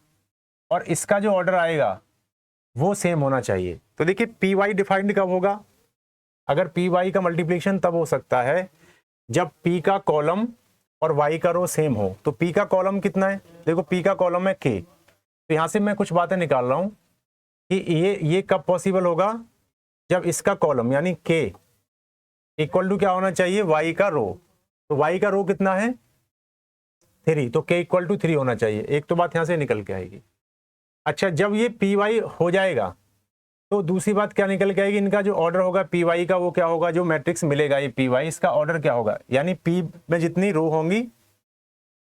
और इसका जो ऑर्डर आएगा वो सेम होना चाहिए। तो देखिए PY डिफाइंड कब होगा, अगर PY का मल्टीप्लिकेशन तब हो सकता है जब P का कॉलम और Y का रो सेम हो। तो P का कॉलम कितना है, देखो P का कॉलम है K, तो यहां से मैं कुछ बातें निकाल रहा हूं कि ये कब पॉसिबल होगा, जब इसका कॉलम यानी K इक्वल टू क्या होना चाहिए, Y का रो, तो Y का रो कितना है 3, तो K इक्वल टू 3 होना चाहिए, एक तो बात यहां से निकल के आएगी। अच्छा जब ये PY हो जाएगा तो दूसरी बात क्या निकल के आएगी, इनका जो ऑर्डर होगा PY का वो क्या होगा, जो मैट्रिक्स मिलेगा ये PY इसका ऑर्डर क्या होगा, यानी P में जितनी रो होंगी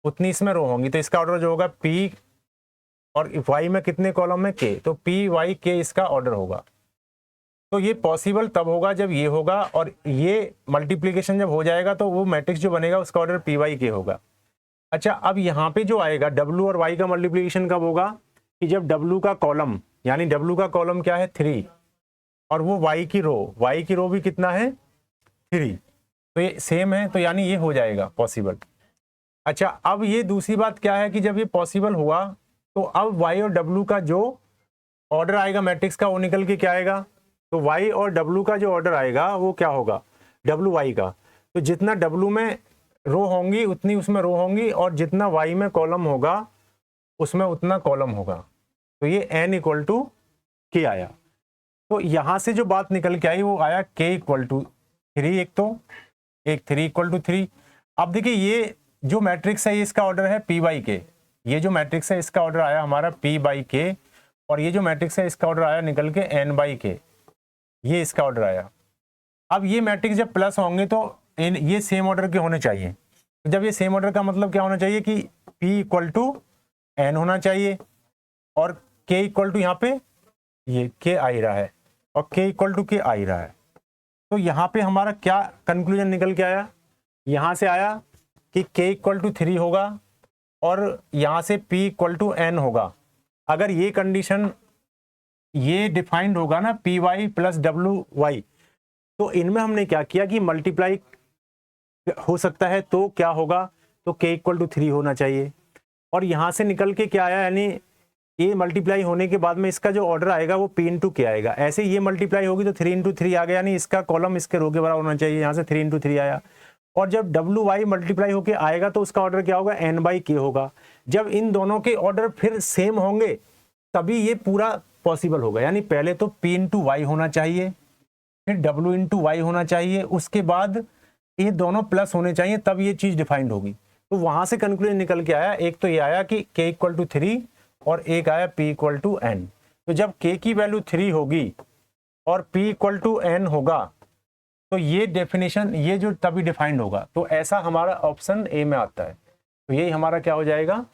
उतनी इसमें रो होंगी, तो इसका ऑर्डर जो होगा P और Y में कितने कॉलम में K, तो PYK इसका ऑर्डर होगा। तो ये पॉसिबल तब होगा जब ये होगा और ये मल्टीप्लीकेशन जब हो जाएगा तो वो मैट्रिक्स जो बनेगा उसका ऑर्डर PYK होगा। अच्छा अब यहाँ पे जो आएगा W और Y का मल्टीप्लीकेशन कब होगा, कि जब W का कॉलम, यानी W का कॉलम क्या है 3 और वो Y की रो भी कितना है 3, तो ये सेम है, तो यानी ये हो जाएगा पॉसिबल। अच्छा अब ये दूसरी बात क्या है कि जब ये पॉसिबल हुआ तो अब Y और W का जो ऑर्डर आएगा मैट्रिक्स का वो निकल के क्या आएगा, तो Y और W का जो ऑर्डर आएगा वो क्या होगा WY का, तो जितना W में रो होंगी उतनी उसमें रो होंगी और जितना Y में कॉलम होगा उसमें उतना कॉलम होगा, तो ये n इक्वल टू k आया। तो यहां से जो बात निकल के आई वो आया k इक्वल टू 3, एक 3 इक्वल टू 3। अब देखिए ये जो मैट्रिक्स है इसका ऑर्डर है P/K, ये जो मैट्रिक्स है इसका ऑर्डर आया हमारा P/K, और ये जो मैट्रिक्स है इसका ऑर्डर आया निकल के n/k, ये इसका ऑर्डर आया। अब ये मैट्रिक्स जब प्लस होंगे तो ये सेम ऑर्डर के होने चाहिए, तो जब ये सेम ऑर्डर का मतलब क्या होना चाहिए कि P इक्वल टू n होना चाहिए और K इक्वल टू यहाँ पे ये K आ ही रहा है और K इक्वल टू K आ ही रहा है। तो यहाँ पे हमारा क्या कंक्लूजन निकल के आया, यहाँ से आया कि K इक्वल टू 3 होगा और यहाँ से P इक्वल टू n होगा। अगर ये कंडीशन ये डिफाइंड होगा ना PY प्लस WY, तो इनमें हमने क्या किया कि मल्टीप्लाई हो सकता है, तो क्या होगा, तो K इक्वल टू 3 होना चाहिए, और यहां से निकल के क्या आया, यानी ये मल्टीप्लाई होने के बाद में इसका जो ऑर्डर आएगा वो P इंटू K आएगा। ऐसे ये मल्टीप्लाई होगी तो 3 इंटू 3 आ गया, यानी इसका कॉलम इसके रो के बराबर होना चाहिए, यहाँ से 3 इंटू 3 आया। और जब WY मल्टीप्लाई होके आएगा तो उसका ऑर्डर क्या होगा, n/k होगा। जब इन दोनों के ऑर्डर फिर सेम होंगे तभी ये पूरा पॉसिबल होगा, यानी पहले तो P इंटू Y होना चाहिए, फिर W इंटू Y होना चाहिए, उसके बाद ये दोनों प्लस होने चाहिए, तब ये चीज डिफाइंड होगी। तो वहां से कंक्लूजन निकल के आया, एक तो ये आया कि K इक्वल टू 3 और एक आया P इक्वल टू n। तो जब K की वैल्यू 3 होगी और P इक्वल टू n होगा तो ये डेफिनेशन ये जो तभी डिफाइंड होगा। तो ऐसा हमारा ऑप्शन ए में आता है, तो यही हमारा क्या हो जाएगा,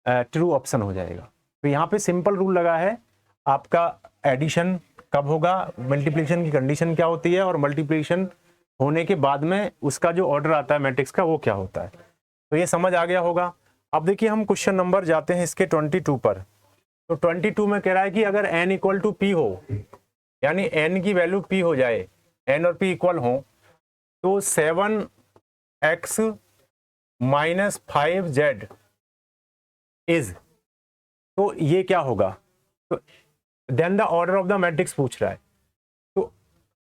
ट्रू ऑप्शन हो जाएगा। तो यहाँ पे सिंपल रूल लगा है, आपका एडिशन कब होगा, मल्टीप्लिकेशन की कंडीशन क्या होती है, और मल्टीप्लिकेशन होने के बाद में उसका जो ऑर्डर आता है मैट्रिक्स का वो क्या होता है। तो ये समझ आ गया होगा। अब देखिए हम क्वेश्चन नंबर जाते हैं इसके 22 पर। तो 22 में कह रहा है कि अगर n इक्वल टू p हो, यानी n की वैल्यू p हो जाए, n और p इक्वल हो, तो 7x माइनस 5z इज, तो ये क्या होगा, तो then the order of the matrix पूछ रहा है। तो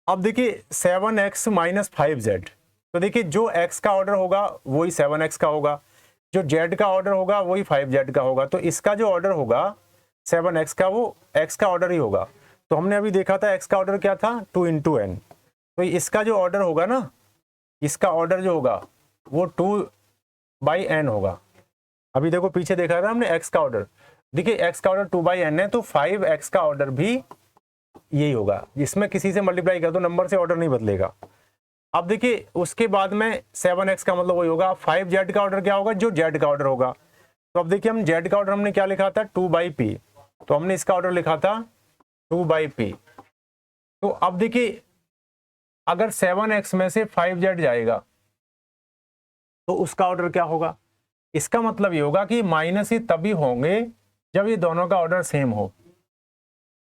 अब देखिए 7x माइनस 5z, तो देखिए जो x का ऑर्डर होगा वही 7x का होगा, जो z का ऑर्डर होगा वही 5z का होगा। तो इसका जो ऑर्डर होगा 7x का वो x का ऑर्डर ही होगा। तो हमने अभी देखा था x का ऑर्डर क्या था 2 इंटू एन, तो इसका जो ऑर्डर होगा ना, इसका ऑर्डर जो होगा वो 2/n होगा। अभी देखो पीछे देखा था हमने x का ऑर्डर, देखिए x का ऑर्डर 2/n है, तो 5x का ऑर्डर भी यही होगा। इसमें किसी से मल्टीप्लाई कर दो, नंबर से ऑर्डर नहीं बदलेगा। अब देखिए उसके बाद में 7x का मतलब वही होगा। 5z का ऑर्डर क्या होगा, जो z का ऑर्डर होगा। तो अब देखिए हम z का ऑर्डर हमने क्या लिखा था 2/p, तो हमने इसका ऑर्डर लिखा था 2/p। तो अब देखिए अगर 7x में से 5z जाएगा तो उसका ऑर्डर क्या होगा, इसका मतलब ये होगा कि माइनस ही तभी होंगे जब ये दोनों का ऑर्डर सेम हो।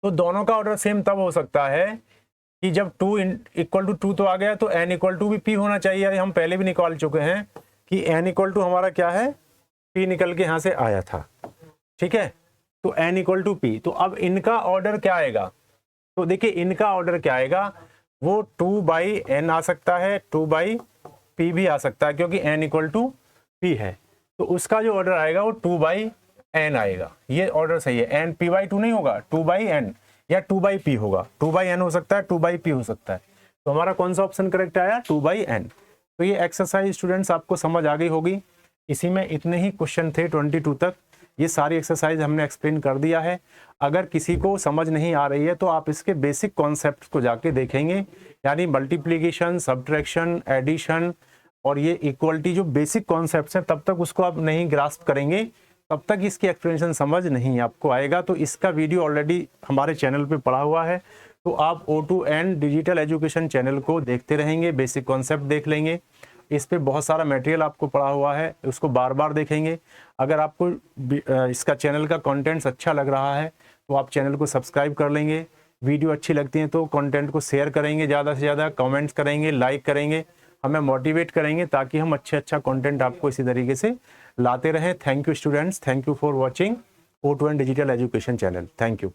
तो दोनों का ऑर्डर सेम तब हो सकता है कि जब 2 इक्वल टू 2 तो आ गया, तो n इक्वल टू भी p होना चाहिए। हम पहले भी निकाल चुके हैं कि n इक्वल टू हमारा क्या है, p निकल के यहां से आया था, ठीक है। तो n इक्वल टू p, तो अब इनका ऑर्डर क्या आएगा, तो देखिए इनका ऑर्डर क्या आएगा, वो 2/n आ सकता है, 2/p भी आ सकता है, क्योंकि n इक्वल टू p है। तो उसका जो ऑर्डर आएगा वो 2/n आएगा। ये ऑर्डर सही है, n p/2 नहीं होगा, 2/n या 2/p होगा। 2/n हो सकता है, 2/p हो सकता है। तो हमारा कौन सा ऑप्शन करेक्ट आया, 2/n। तो ये एक्सरसाइज स्टूडेंट्स आपको समझ आ गई होगी। इसी में इतने ही क्वेश्चन थे 22 तक। ये सारी एक्सरसाइज हमने एक्सप्लेन कर दिया है। अगर किसी को समझ नहीं आ रही है तो आप इसके बेसिक कॉन्सेप्ट को जाके देखेंगे, यानी मल्टीप्लीकेशन, सब्ट्रैक्शन, एडिशन और ये इक्वलिटी, जो बेसिक कॉन्सेप्ट्स हैं, तब तक उसको आप नहीं ग्रास्प करेंगे, तब तक इसकी एक्सप्लेनेशन समझ नहीं आपको आएगा। तो इसका वीडियो ऑलरेडी हमारे चैनल पे पड़ा हुआ है, तो आप O2N डिजिटल एजुकेशन चैनल को देखते रहेंगे, बेसिक कॉन्सेप्ट देख लेंगे। इस पे बहुत सारा मटेरियल आपको पड़ा हुआ है, उसको बार बार देखेंगे। अगर आपको इसका चैनल का कंटेंट्स अच्छा लग रहा है तो आप चैनल को सब्सक्राइब कर लेंगे। वीडियो अच्छी लगती है तो कंटेंट को शेयर करेंगे, ज़्यादा से ज़्यादा कमेंट्स करेंगे, लाइक करेंगे, हमें मोटिवेट करेंगे, ताकि हम अच्छा कंटेंट आपको इसी तरीके से लाते रहें। Thank you students, thank you for watching O2N digital education channel. Thank you.